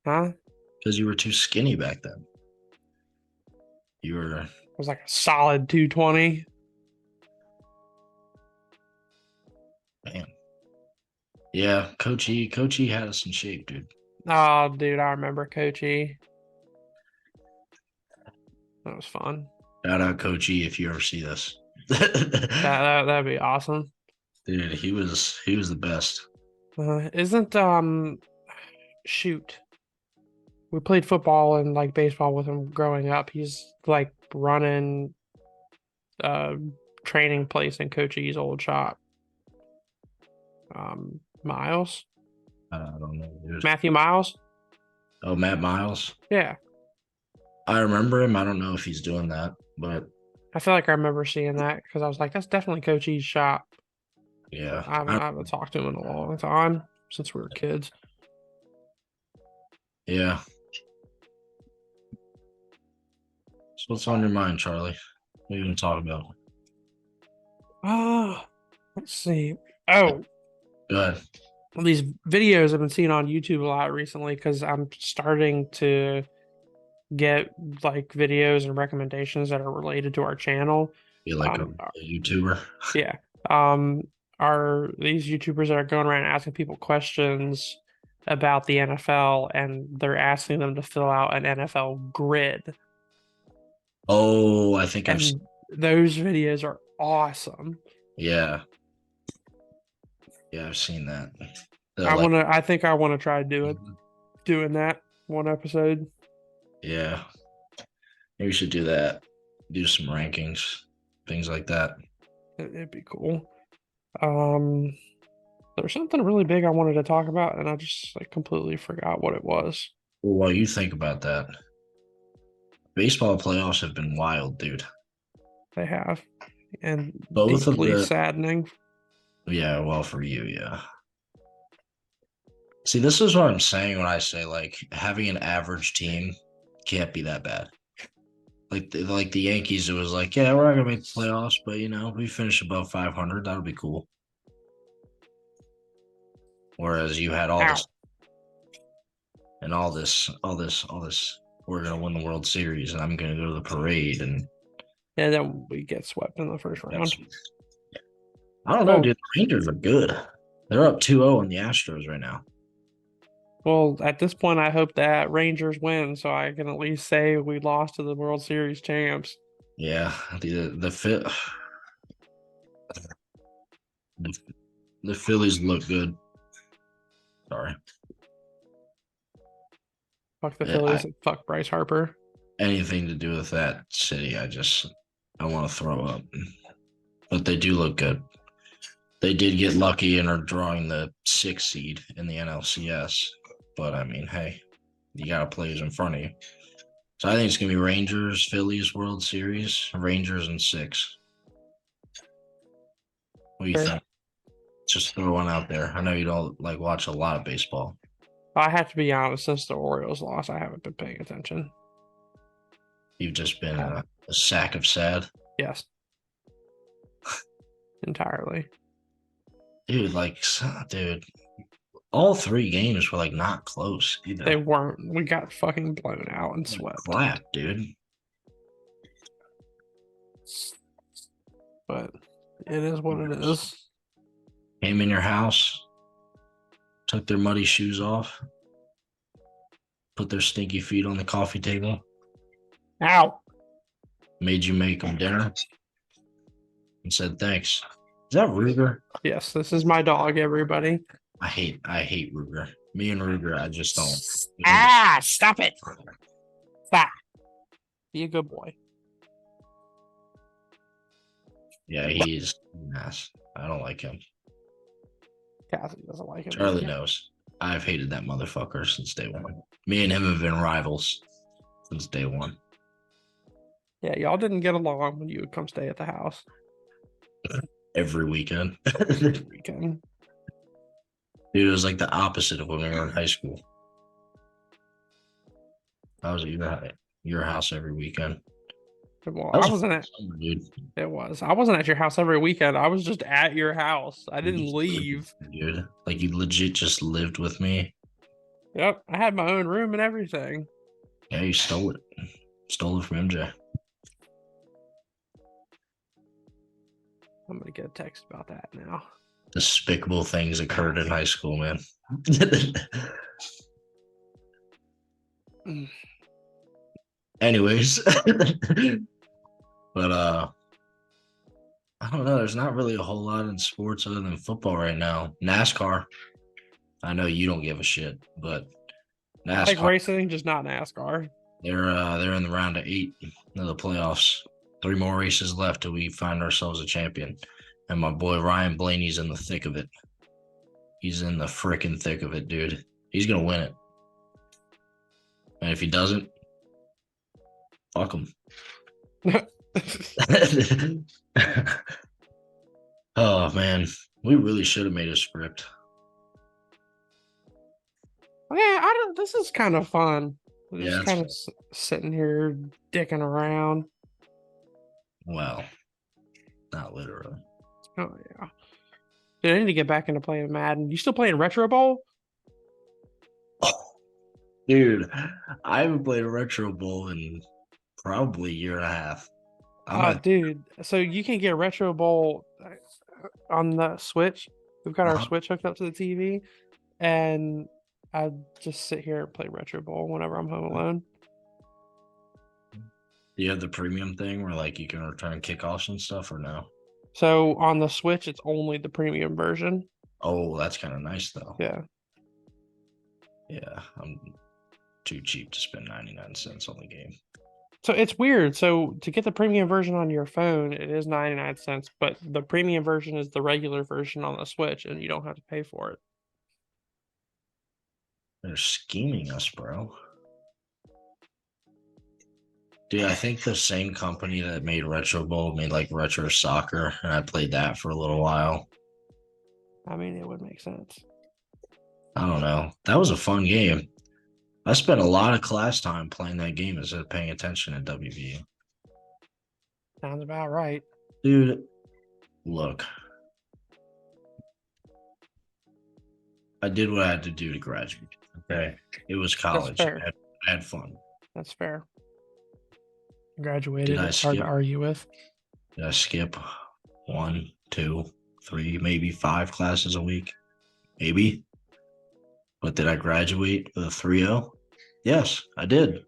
Huh? Because you were too skinny back then. You were. It was like a solid 220. Man. Yeah, Coach E had us in shape, dude. Oh, dude, I remember Coach E. That was fun. Shout out Coach E if you ever see this. That'd be awesome. Dude, he was the best. Isn't shoot. We played football and like baseball with him growing up. He's like running uh training place in Coach E's old shop. Miles, I don't know, dude. Matthew Miles. Oh, Matt Miles. Yeah, I remember him. I don't know if he's doing that, but I feel like I remember seeing that because I was like, that's definitely Coach E's shop. yeah, I haven't talked to him in a long time since we were kids. yeah. So what's on your mind, Charlie? What are you gonna talk about? Let's see. Oh, Go ahead. these videos I've been seeing on YouTube a lot recently because I'm starting to get like videos and recommendations that are related to our channel. Be like Um, a YouTuber. yeah. Um, are these YouTubers that are going around asking people questions about the NFL and they're asking them to fill out an NFL grid. Oh, I think And those videos are awesome. yeah, yeah, I've seen that. I think I wanna try doing that one episode. Yeah, maybe we should do that. Do some rankings, things like that. It'd be cool. Um, there's something really big I wanted to talk about, and I just like completely forgot what it was. Well, while you think about that, baseball playoffs have been wild, dude. They have, and Both of deeply the saddening. yeah, well for you, yeah. See, this is what I'm saying when I say like having an average team can't be that bad. Like the Yankees, it was like, yeah, we're not gonna make the playoffs, but we finish above 500, that would be cool. Whereas you had all Ow. this and all this. We're gonna win the World Series, and I'm gonna go to the parade, and And then we get swept in the first round. that's, I don't know, Well, dude. The Rangers are good. They're up 2-0 on the Astros right now. well, at this point, I hope that Rangers win, so I can at least say we lost to the World Series champs. Yeah, the the Phillies look good. Sorry. Fuck the Yeah, Phillies and fuck Bryce Harper. anything to do with that city, I want to throw up. But they do look good. They did get lucky and are drawing the 6th seed in the NLCS. But I mean, hey, you got to play who's in front of you. So I think it's gonna be Rangers, Phillies, World Series, Rangers in 6. What do you Fair. think? Just throw one out there. I know you don't like watch a lot of baseball. I have to be honest, since the Orioles lost, I haven't been paying attention. You've just been a sack of sad. Yes. Entirely. Dude, all 3 games were like not close either. They weren't. We got fucking blown out and swept. Clap, dude. But it is what it is. Came in your house, took their muddy shoes off, put their stinky feet on the coffee table, Ow. made you make them dinner, and said thanks. Is that Ruger? Yes, this is my dog, everybody. I hate Ruger. Me and Ruger, I just don't. Stop it. Stop. Be a good boy. Yeah, he's an ass. I don't like him. Cassie doesn't like him. Charlie knows. I've hated that motherfucker since day one. Me and him have been rivals since day one. Yeah, y'all didn't get along when you would come stay at the house Every weekend. every weekend. Dude, it was like the opposite of when we were in high school. I was at your house every weekend. Well, That was I wasn't at summer, dude. it was. I wasn't at your house every weekend. I was just at your house. I didn't You just lived leave. with me, dude. Like you legit just lived with me. Yep. I had my own room and everything. Yeah, you stole it. Stole it from MJ. I'm gonna get a text about that now. Despicable things occurred in high school, man. Mm. Anyways. But I don't know. There's not really a whole lot in sports other than football right now. NASCAR. I know you don't give a shit, but I like NASCAR. racing, just not NASCAR. They're in the round of 8 of the playoffs. 3 more races left till we find ourselves a champion. And my boy Ryan Blaney's in the thick of it. He's in the freaking thick of it, dude. He's gonna win it. And if he doesn't, fuck him. Oh man, we really should have made a script. Yeah, I don't. This is kind of fun. Yeah, Just that's kind of sitting here dicking around. well, not literally. Oh yeah. Dude, I need to get back into playing Madden. You still playing Retro Bowl? Dude, I haven't played a Retro Bowl in probably a year and a half. Dude. So you can get Retro Bowl on the Switch. We've got our Uh-huh. Switch hooked up to the TV, and I just sit here and play Retro Bowl whenever I'm home alone. Do you have the premium thing where like you can return kickoffs and stuff or no? So on the Switch, it's only the premium version. Oh, that's kind of nice though. Yeah. Yeah, I'm too cheap to spend 99 cents on the game. So it's weird. So to get the premium version on your phone, it is 99 cents, but the premium version is the regular version on the Switch, and you don't have to pay for it. They're scheming us, bro. Dude, I think the same company that made Retro Bowl made like Retro Soccer, and I played that for a little while. I mean, it would make sense. I don't know. That was a fun game. I spent a lot of class time playing that game instead of paying attention at WVU. Sounds about right. Dude, look. I did what I had to do to graduate. Okay. It was college. fair. I had fun. That's fair. Graduated. Did I It's hard to skip? argue with. Did I skip 1, 2, 3, maybe 5 classes a week? Maybe. But did I graduate with a 3.0? Yes, I did.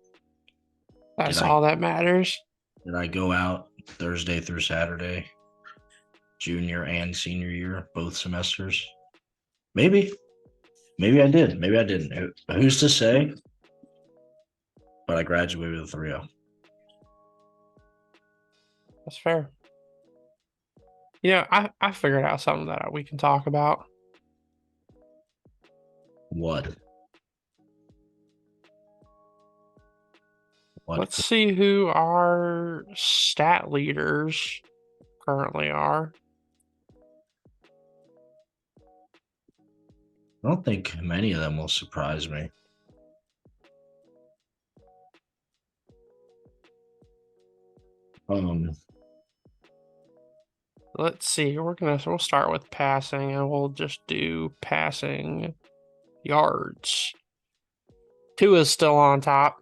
That's Did I- all that matters. Did I go out Thursday through Saturday, junior and senior year, both semesters? Maybe. Maybe I did. Maybe I didn't. Who's to say? But I graduated with a 3.0. That's fair. I figured out something that we can talk about. What? What? Let's see who our stat leaders currently are. I don't think many of them will surprise me. Let's see. We'll start with passing, and we'll just do passing yards. Tua is still on top.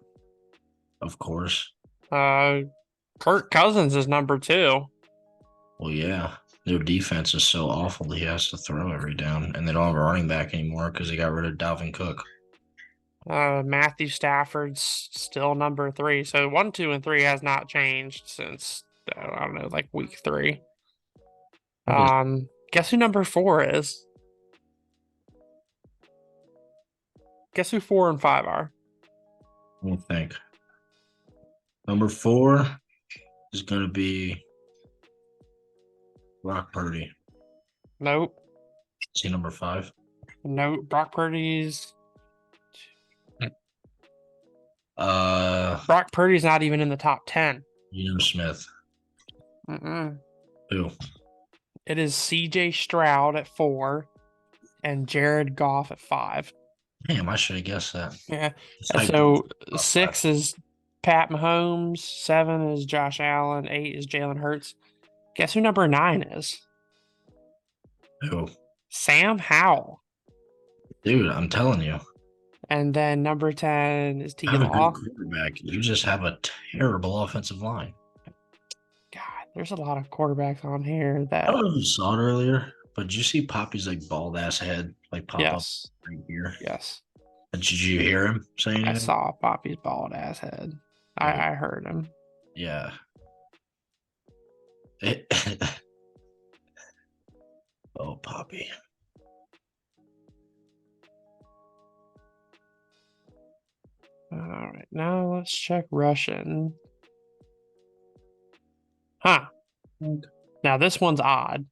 Of course. Kirk Cousins is number 2. Well, yeah. Their defense is so awful that he has to throw every down, and they don't have a running back anymore because they got rid of Dalvin Cook. Matthew Stafford's still number 3. So 1, 2, and 3 has not changed since I don't know, like week 3. Guess who number 4 is? Guess who 4 and 5 are? Let me think. Number 4 is going to be Brock Purdy. Nope. Is he number 5? Nope. Brock Purdy's not even in the top 10. Smith. Mm-mm. Who? It is CJ Stroud at 4 and Jared Goff at 5. Damn, I should have guessed that. Yeah. It's like So top 6 is Pat Mahomes, 7 is Josh Allen, 8 is Jalen Hurts. Guess who number 9 is? Who? Sam Howell. Dude, I'm telling you. And then number 10 is T. I have a Law. good quarterback. You just have a terrible offensive line. God, there's a lot of quarterbacks on here I that. don't know if you saw it earlier, but did you see Poppy's like bald ass head like pop Yes. up right here? Yes. And did you hear him saying I it? saw Poppy's bald ass head. I heard him. Yeah. Oh, Poppy. All right, now let's check Russian. Huh. Now this one's odd.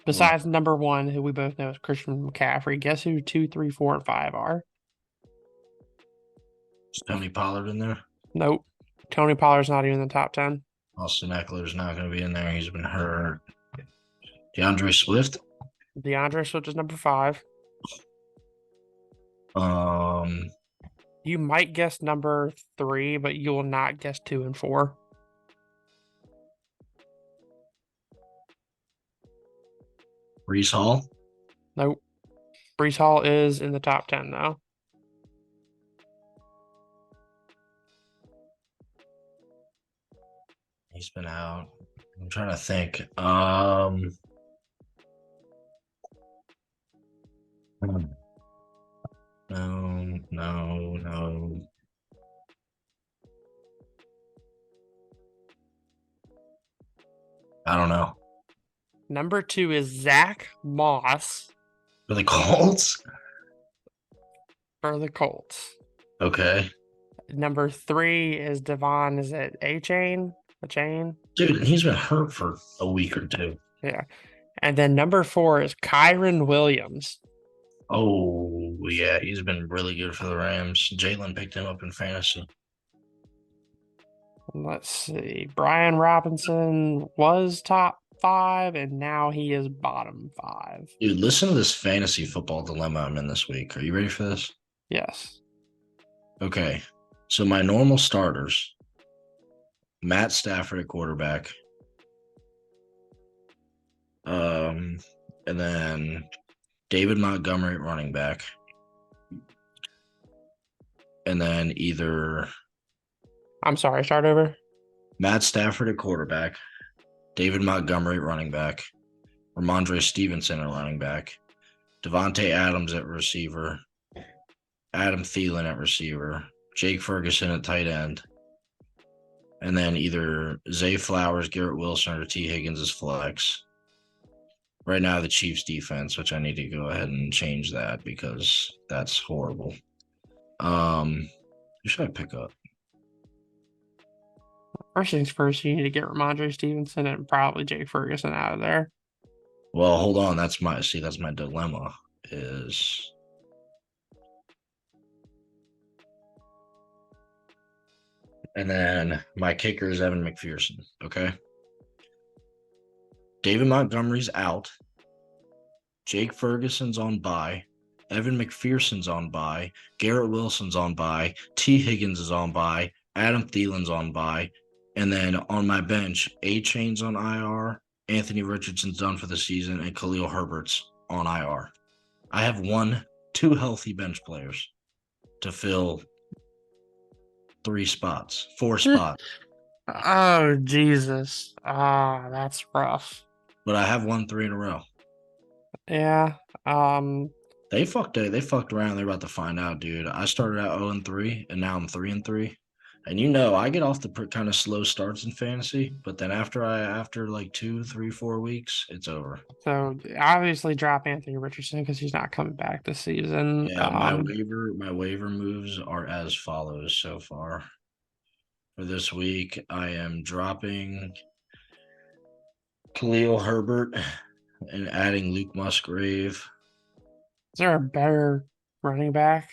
Besides number one, who we both know is Christian McCaffrey, guess who 2, 3, 4, and 5 are? Is Tony Pollard in there? Nope. Tony Pollard's not even in the top 10. Austin Eckler's not going to be in there. He's been hurt. DeAndre Swift. DeAndre Swift is number 5. You might guess number 3, but you will not guess 2 and 4. Brees Hall. Nope. Brees Hall is in the top 10 though. He's been out. I'm trying to think. No. I don't know. Number 2 is Zach Moss For the Colts? for the Colts. Okay. Number 3 is Devon. Is it A-Chain? A chain? Dude, he's been hurt for a week or two. Yeah. And then number 4 is Kyron Williams. Oh, yeah. He's been really good for the Rams. Jalen picked him up in fantasy. Let's see. Brian Robinson was top 5, and now he is bottom 5. Dude, listen to this fantasy football dilemma I'm in this week. Are you ready for this? Yes. Okay. So my normal starters, Matt Stafford at quarterback. And then David Montgomery at running back. And then either I'm sorry, start over. Matt Stafford at quarterback, David Montgomery at running back, Ramondre Stevenson at running back, Devontae Adams at receiver, Adam Thielen at receiver, Jake Ferguson at tight end, and then either Zay Flowers, Garrett Wilson, or T. Higgins as flex. Right now, the Chiefs defense, which I need to go ahead and change that because that's horrible. Who should I pick up? First things first, you need to get Ramondre Stevenson and probably Jake Ferguson out of there. Well, hold on. That's my dilemma is and then my kicker is Evan McPherson. Okay. David Montgomery's out. Jake Ferguson's on bye. Evan McPherson's on bye. Garrett Wilson's on bye. T. Higgins is on bye. Adam Thielen's on bye. And then on my bench, A-Chain's on IR. Anthony Richardson's done for the season. And Khalil Herbert's on IR. I have 2 healthy bench players to fill 4 spots. Oh, Jesus. That's rough. But I have won 3 in a row. Yeah. They fucked around. They're about to find out, dude. I started out 0-3, and now I'm 3-3. And I get off the kind of slow starts in fantasy, but then after like 2, 3, 4 weeks, it's over. So obviously drop Anthony Richardson because he's not coming back this season. Yeah, my waiver moves are as follows so far. For this week, I am dropping Khalil Herbert and adding Luke Musgrave. Is there a better running back?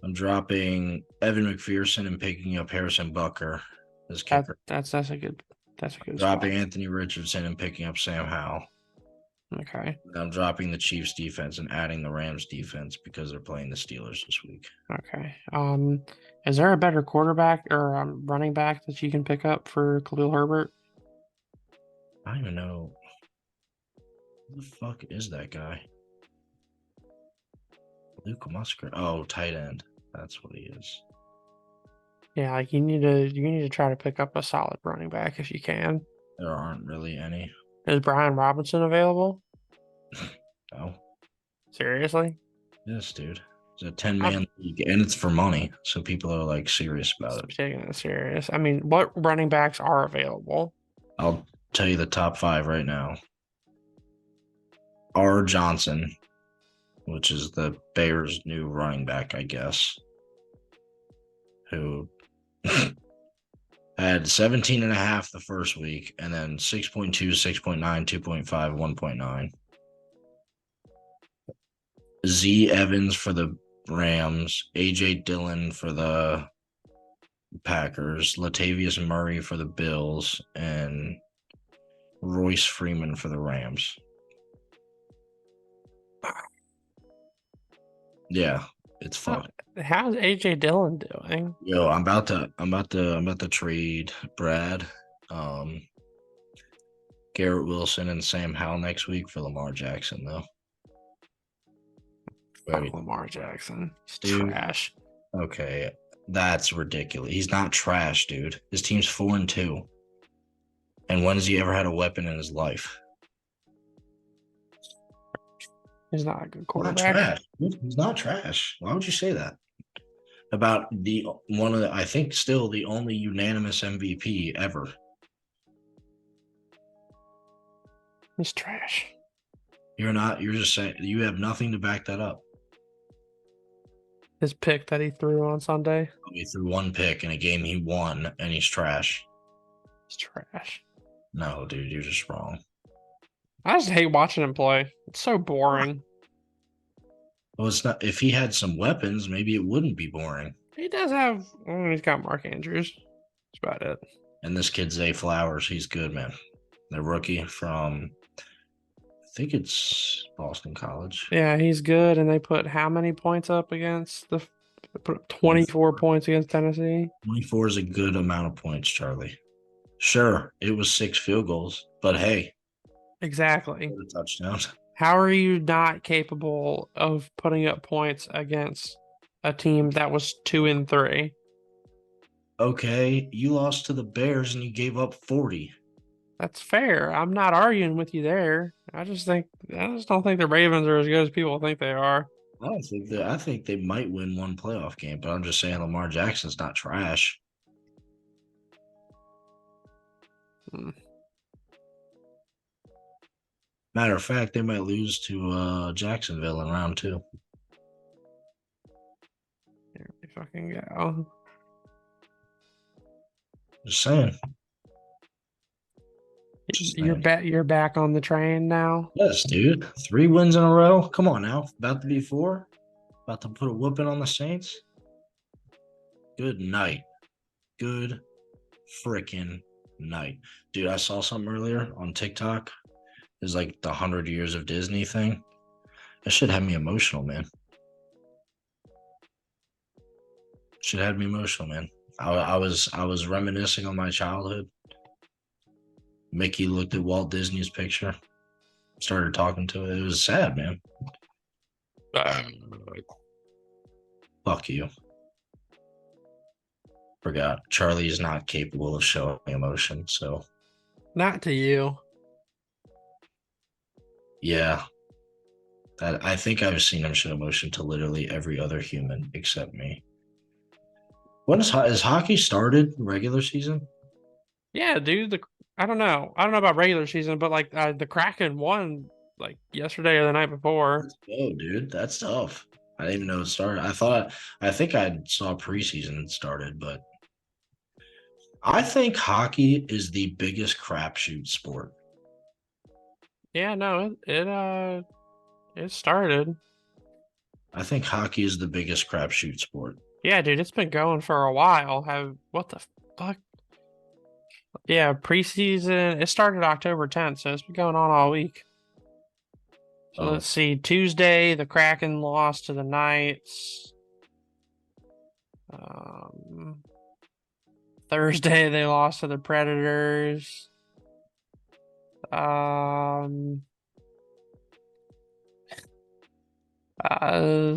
I'm dropping Evan McPherson and picking up Harrison Butker as kicker. That's a good dropping spot. Anthony Richardson and picking up Sam Howell. Okay. I'm dropping the Chiefs defense and adding the Rams defense because they're playing the Steelers this week. Okay. Is there a better quarterback or running back that you can pick up for Khalil Herbert? I don't even know. Who the fuck is that guy? Luke Musgrave. Oh, tight end. That's what he is. Yeah, like you need to try to pick up a solid running back if you can. There aren't really any. Is Brian Robinson available? No. Seriously? Yes, dude. It's a 10-man league, and it's for money, so people are like serious about I'm it. taking it serious. I mean, what running backs are available? I'll tell you the top 5 right now. R. Johnson, which is the Bears' new running back, I guess, who had 17 and a half the first week, and then 6.2, 6.9, 2.5, 1.9. Z Evans for the Rams, AJ Dillon for the Packers, Latavius Murray for the Bills, and Royce Freeman for the Rams. Yeah, it's fucked. How's AJ Dillon doing? Yo, I'm about to trade Brad, Garrett Wilson, and Sam Howell next week for Lamar Jackson, though. Fuck Lamar Jackson. He's Dude. trash. Okay, that's ridiculous. He's not trash, dude. His team's 4-2. And when has he ever had a weapon in his life? He's not a good He's not quarterback. trash. He's not trash. Why would you say that? About I think still the only unanimous MVP ever. He's trash. You're just saying you have nothing to back that up. His pick that he threw on Sunday. He threw one pick in a game he won, and he's trash. He's trash. No, dude, you're just wrong. I just hate watching him play. It's so boring. Well, it's not. If he had some weapons, maybe it wouldn't be boring. He does have. He's got Mark Andrews. That's about it. And this kid Zay Flowers, he's good, man. The rookie from, I think it's Boston College. Yeah, he's good. And they put how many points up against the? They put up 24 points against Tennessee. 24 is a good amount of points, Charlie. Sure, it was 6 field goals, but hey, Exactly. a touchdown. How are you not capable of putting up points against a team that was 2-3? Okay, you lost to the Bears and you gave up 40. That's fair. I'm not arguing with you there. I just don't think the Ravens are as good as people think they are. I think they might win one playoff game, but I'm just saying Lamar Jackson's not trash. Matter of fact, they might lose to Jacksonville in round 2. Here we fucking go. Just saying. You're back on the train now. Yes, dude. 3 wins in a row. Come on now. About to be 4. About to put a whooping on the Saints. Good night. Good freaking night. Dude, I saw something earlier on TikTok. It's like the 100 years of Disney thing. That should have me emotional, man. Should have me emotional, man. I was reminiscing on my childhood. Mickey looked at Walt Disney's picture, started talking to it. It was sad, man. Fuck you. Forgot. Charlie is not capable of showing emotion, so Not to you. yeah. I think I've seen him show emotion to literally every other human except me. When is hockey started? Regular season? Yeah, dude. I don't know. I don't know about regular season, but like the Kraken won like yesterday or the night before. Oh, dude, that's tough. I didn't even know it started. I think I saw preseason started, but I think hockey is the biggest crapshoot sport. Yeah, no, it started. I think hockey is the biggest crapshoot sport. Yeah, dude, it's been going for a while. What the fuck? Yeah, preseason. It started October 10th, so it's been going on all week. So Oh. let's see. Tuesday, the Kraken lost to the Knights. Thursday, they lost to the Predators.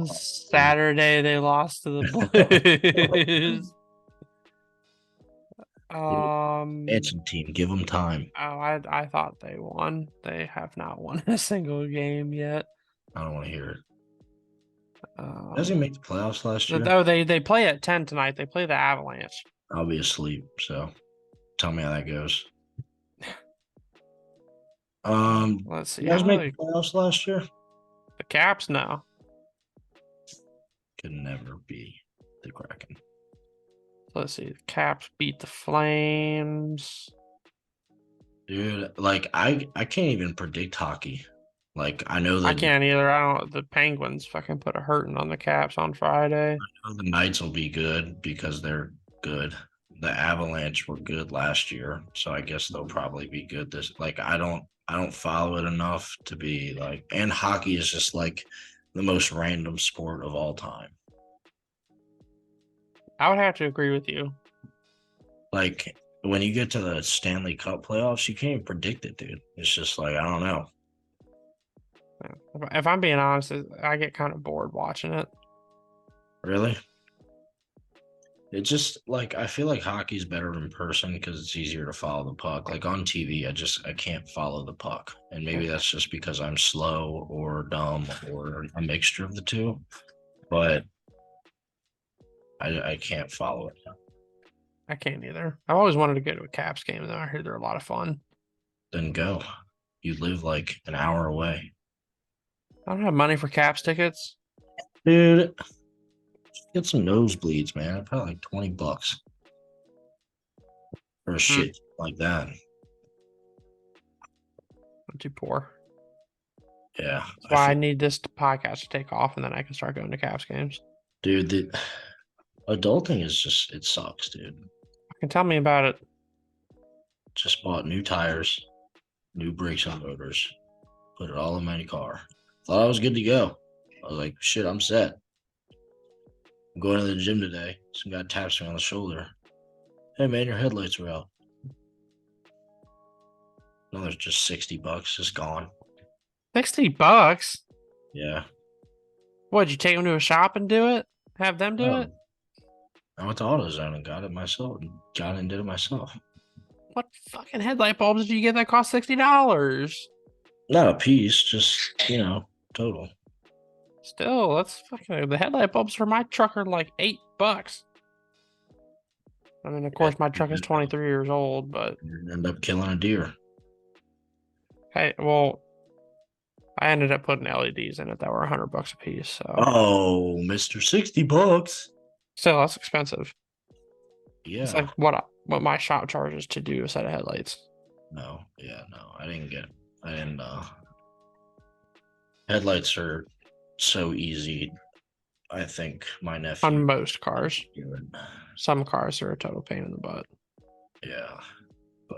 Saturday, they lost to the Blues. Expansion team, give them time. Oh, I thought they won. They have not won a single game yet. I don't want to hear it. Does he make the playoffs last year? Though they play at 10 tonight. They play the Avalanche. I'll be asleep, so tell me how that goes. Let's see. You guys How make they, the playoffs last year? the Caps? No. Could never be the Kraken. Let's see. The Caps beat the Flames. Dude, like I can't even predict hockey. Like I know I that can't either. I don't. The Penguins fucking put a hurting on the Caps on Friday. the Knights will be good because they're good. The Avalanche were good last year, so I guess they'll probably be good this. Like I don't follow it enough to be like. And hockey is just like the most random sport of all time. I would have to agree with you. Like when you get to the Stanley Cup playoffs, you can't even predict it, dude. It's just like I don't know. If I'm being honest, I get kind of bored watching it. Really? It just like I feel like hockey's better in person because it's easier to follow the puck. Like on TV, I can't follow the puck, and maybe that's just because I'm slow or dumb or a mixture of the two. But I can't follow it. I can't either. I've always wanted to go to a Caps game, though. I hear they're a lot of fun. Then go. You live like an hour away, I don't have money for Caps tickets. dude. Get some nosebleeds, man. Probably like $20 for a shit like that. I'm too poor. Yeah, That's why I need this podcast to take off, and then I can start going to Caps games. dude. The adulting is just it sucks, dude. Can tell me about it. Just bought new tires, new brakes and motors, put it all in my car. Thought I was good to go. I was like, shit, I'm set. I'm going to the gym today. Some guy taps me on the shoulder. Hey man, your headlights are out. No, there's just $60, just gone. $60. Yeah. What'd you take them to a shop and do it? Have them do it? I went to AutoZone and got it myself. Got it and did it myself. What fucking headlight bulbs did you get that cost $60? Not a piece, just total. Still, that's fucking the headlight bulbs for my truck are like $8. I mean, of course, my truck is 23 years old, but You end up killing a deer. hey, well, I ended up putting LEDs in it that were $100 a piece. So Oh, Mr. $60. still, that's expensive. Yeah. It's like what my shop charges to do a set of headlights. No, I didn't headlights are so easy. I think my nephew On most cars, do it. some cars are a total pain in the butt, Yeah.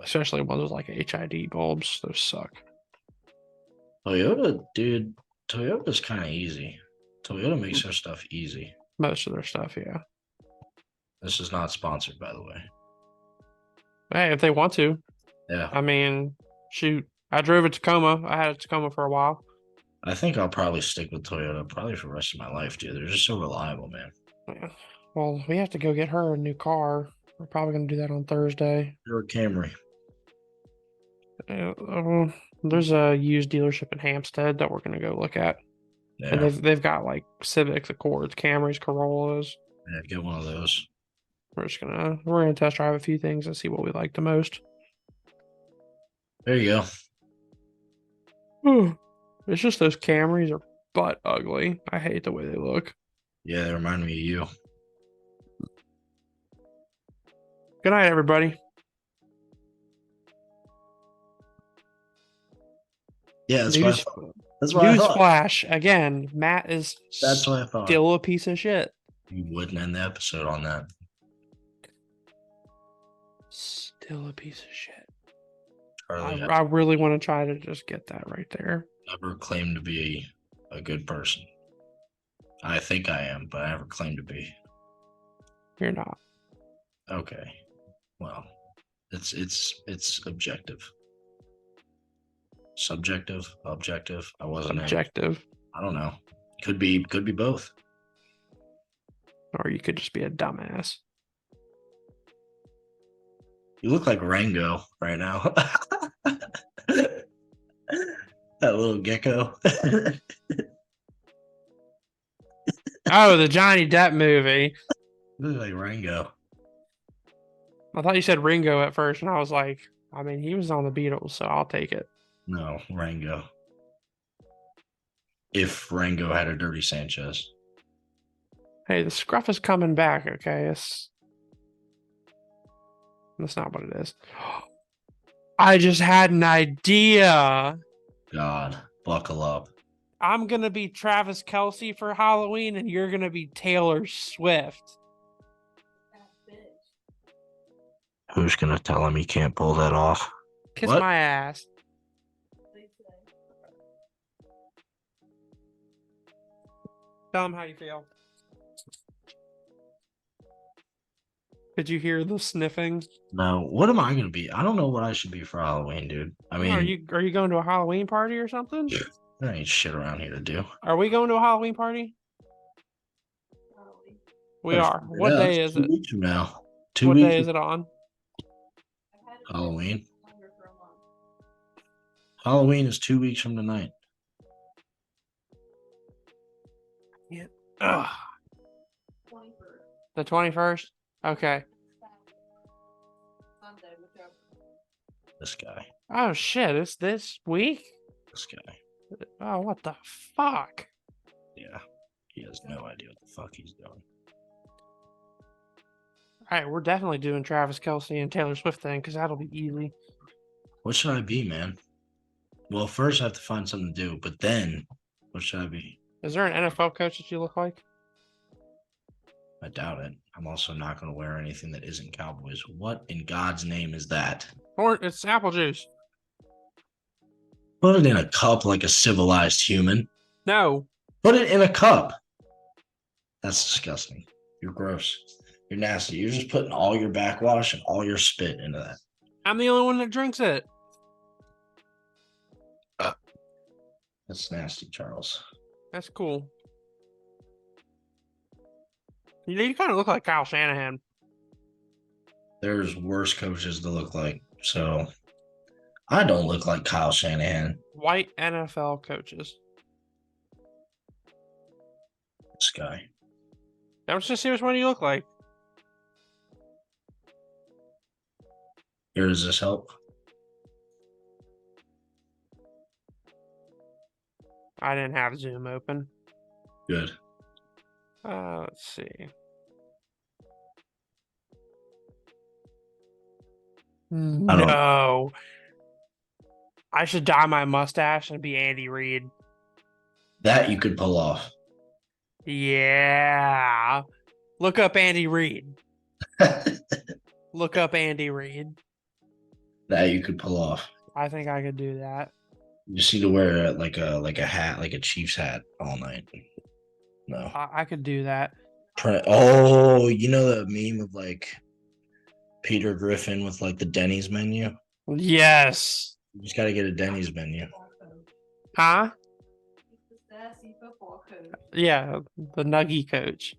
especially ones with like HID bulbs. Those suck. Toyota, dude, Toyota's kind of easy. Toyota makes their stuff easy. Most of their stuff, yeah. This is not sponsored, by the way. Hey, if they want to, Yeah. I mean, shoot, I drove a Tacoma. I had a Tacoma for a while. I think I'll probably stick with Toyota probably for the rest of my life, dude. They're just so reliable, man. Yeah. Well, we have to go get her a new car. We're probably gonna do that on Thursday. Or Camry. There's a used dealership in Hampstead that we're gonna go look at, and Yeah. they've got like Civics, Accords, Camrys, Corollas. Yeah, get one of those. We're gonna test drive a few things and see what we like the most. There you Ooh, it's just those Camrys are butt ugly. I hate the way they look. Yeah, they remind me of you. Good night, everybody. Yeah, that's News, what I thought. Newsflash again. Matt is That's what I thought. still a piece of shit. You wouldn't end the episode on that. Still a piece of shit. Charlie I really want to try to just get that right there. never claimed to be a good person. I think I am, but I never claimed to be. You're not. Okay. Well, it's objective. Subjective, objective. I wasn't. Objective. I don't know. Could be both. Or you could just be a dumbass. You look like Rango right now. That little gecko. Oh, the Johnny Depp movie. You look like Rango. I thought you said Ringo at first, and I was like, I mean, he was on the Beatles, so I'll take it. No, Rango. If Rango had a dirty Sanchez. Hey, the scruff is coming back, okay? That's not what it is. I just had an idea. God, buckle up. I'm gonna be Travis Kelsey for Halloween, and you're gonna be Taylor Swift. Who's gonna tell him he can't pull that off? Kiss What? my ass. Tell him how you feel. Did you hear the sniffing? No, what am I gonna be? I don't know what I should be for Halloween, dude. I mean, Are you going to a Halloween party or something? there ain't shit around here to do. Are we going to a Halloween party? We Better are. figure What out. day It's is 2 it? weeks from now. 2 What weeks. day is it on? Halloween. Halloween is 2 weeks from tonight. Ugh. The 21st? Okay. This guy. Oh shit, it's this week? This guy. Oh, what the fuck? Yeah. He has no idea what the fuck he's doing. Alright, we're definitely doing Travis Kelsey and Taylor Swift thing because that'll be easy. What should I be, man? Well, first I have to find something to do, but then what should I be? Is there an NFL coach that you look like? I doubt it. I'm also not going to wear anything that isn't Cowboys. What in God's name is that? Or it's apple juice. Put it in a cup like a civilized human. No. Put it in a cup. That's disgusting. You're gross. You're nasty. You're just putting all your backwash and all your spit into that. I'm the only one that drinks it. That's nasty, Charles. That's cool. You kind of look like Kyle Shanahan. There's worse coaches to look like. So I don't look like Kyle Shanahan. White NFL coaches. This guy. I'm just see which one you look like. Here, does this help? I didn't have Zoom open. Good. Let's see. No. I should dye my mustache and be Andy Reid. That you could pull off. Yeah. Look up Andy Reid. Look up Andy Reid. That you could pull off. I think I could do that. You just need to wear like a hat, like a Chiefs hat all night. No. I could do that. Oh, you know the meme of like Peter Griffin with like the Denny's menu? Yes. You just got to get a Denny's menu. Huh? He's the sassy football coach. Yeah, the Nuggy coach.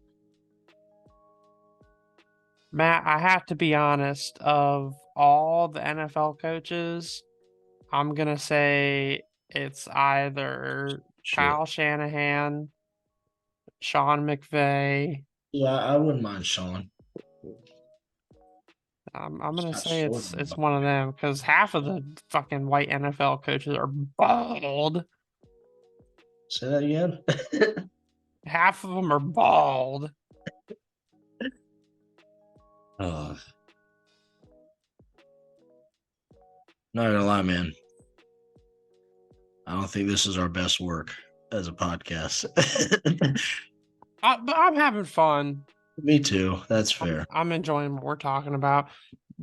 Matt, I have to be honest, of all the NFL coaches, I'm going to say it's either Shit. Kyle Shanahan, Sean McVay. Yeah, I wouldn't mind Sean. I'm going to Scott say Shorten, it's but- one of them because half of the fucking white NFL coaches are bald. Say that again. Half of them are bald. Not gonna lie, man. I don't think this is our best work as a podcast. But I'm having fun. Me too. That's fair. I'm enjoying what we're talking about.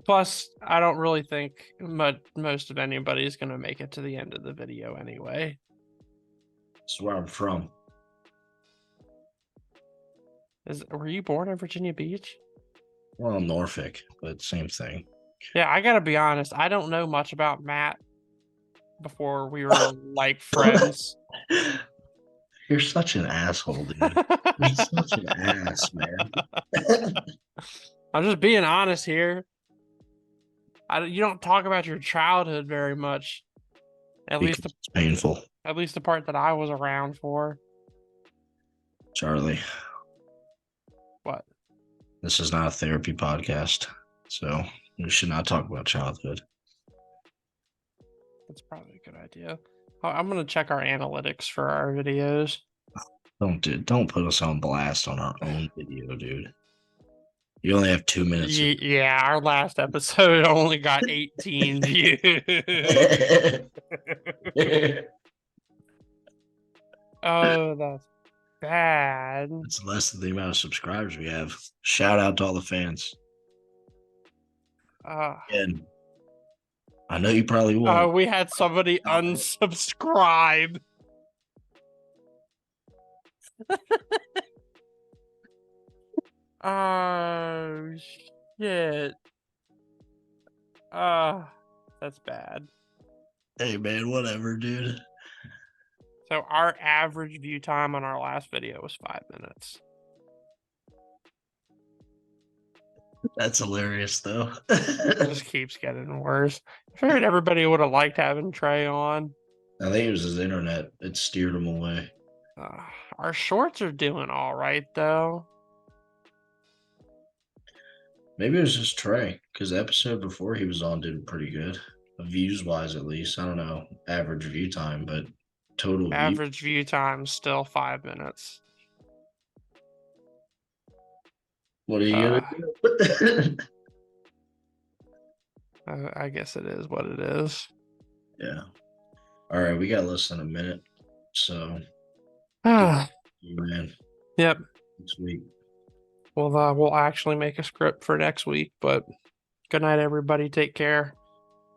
Plus, I don't really think most of anybody is going to make it to the end of the video anyway. This is where I'm from. Were you born in Virginia Beach? Well, Norfolk, but same thing. Yeah, I got to be honest. I don't know much about Matt before we were like friends. You're such an asshole, dude. You're such an ass, man. I'm just being honest here. You don't talk about your childhood very much. At Because least it's painful, the part that I was around for. Charlie. What? This is not a therapy podcast, so we should not talk about childhood. That's probably a good idea. I'm gonna check our analytics for our videos. Don't put us on blast on our own video, dude. You only have 2 minutes. Yeah, our last episode only got 18 views. Oh, that's bad. It's less than the amount of subscribers we have. Shout out to all the fans. And I know you probably won't. We had somebody unsubscribe. Oh shit. That's bad. Hey man, whatever, dude. So our average view time on our last video was 5 minutes. That's hilarious though. It just keeps getting worse. I figured everybody would have liked having Trey on. I think it was his internet. It steered him away. Our shorts are doing all right though. Maybe it was just Trey, because the episode before he was on did pretty good. Views wise, at least. I don't know average view time, but total view. Average view time still 5 minutes. What are you gonna do? I guess it is what it is. Yeah. All right, we got less than a minute, so Ah, man, yep. next week. Well, we'll actually make a script for next week. But good night, everybody. Take care.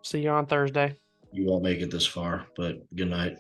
See you on Thursday. You won't make it this far, but good night.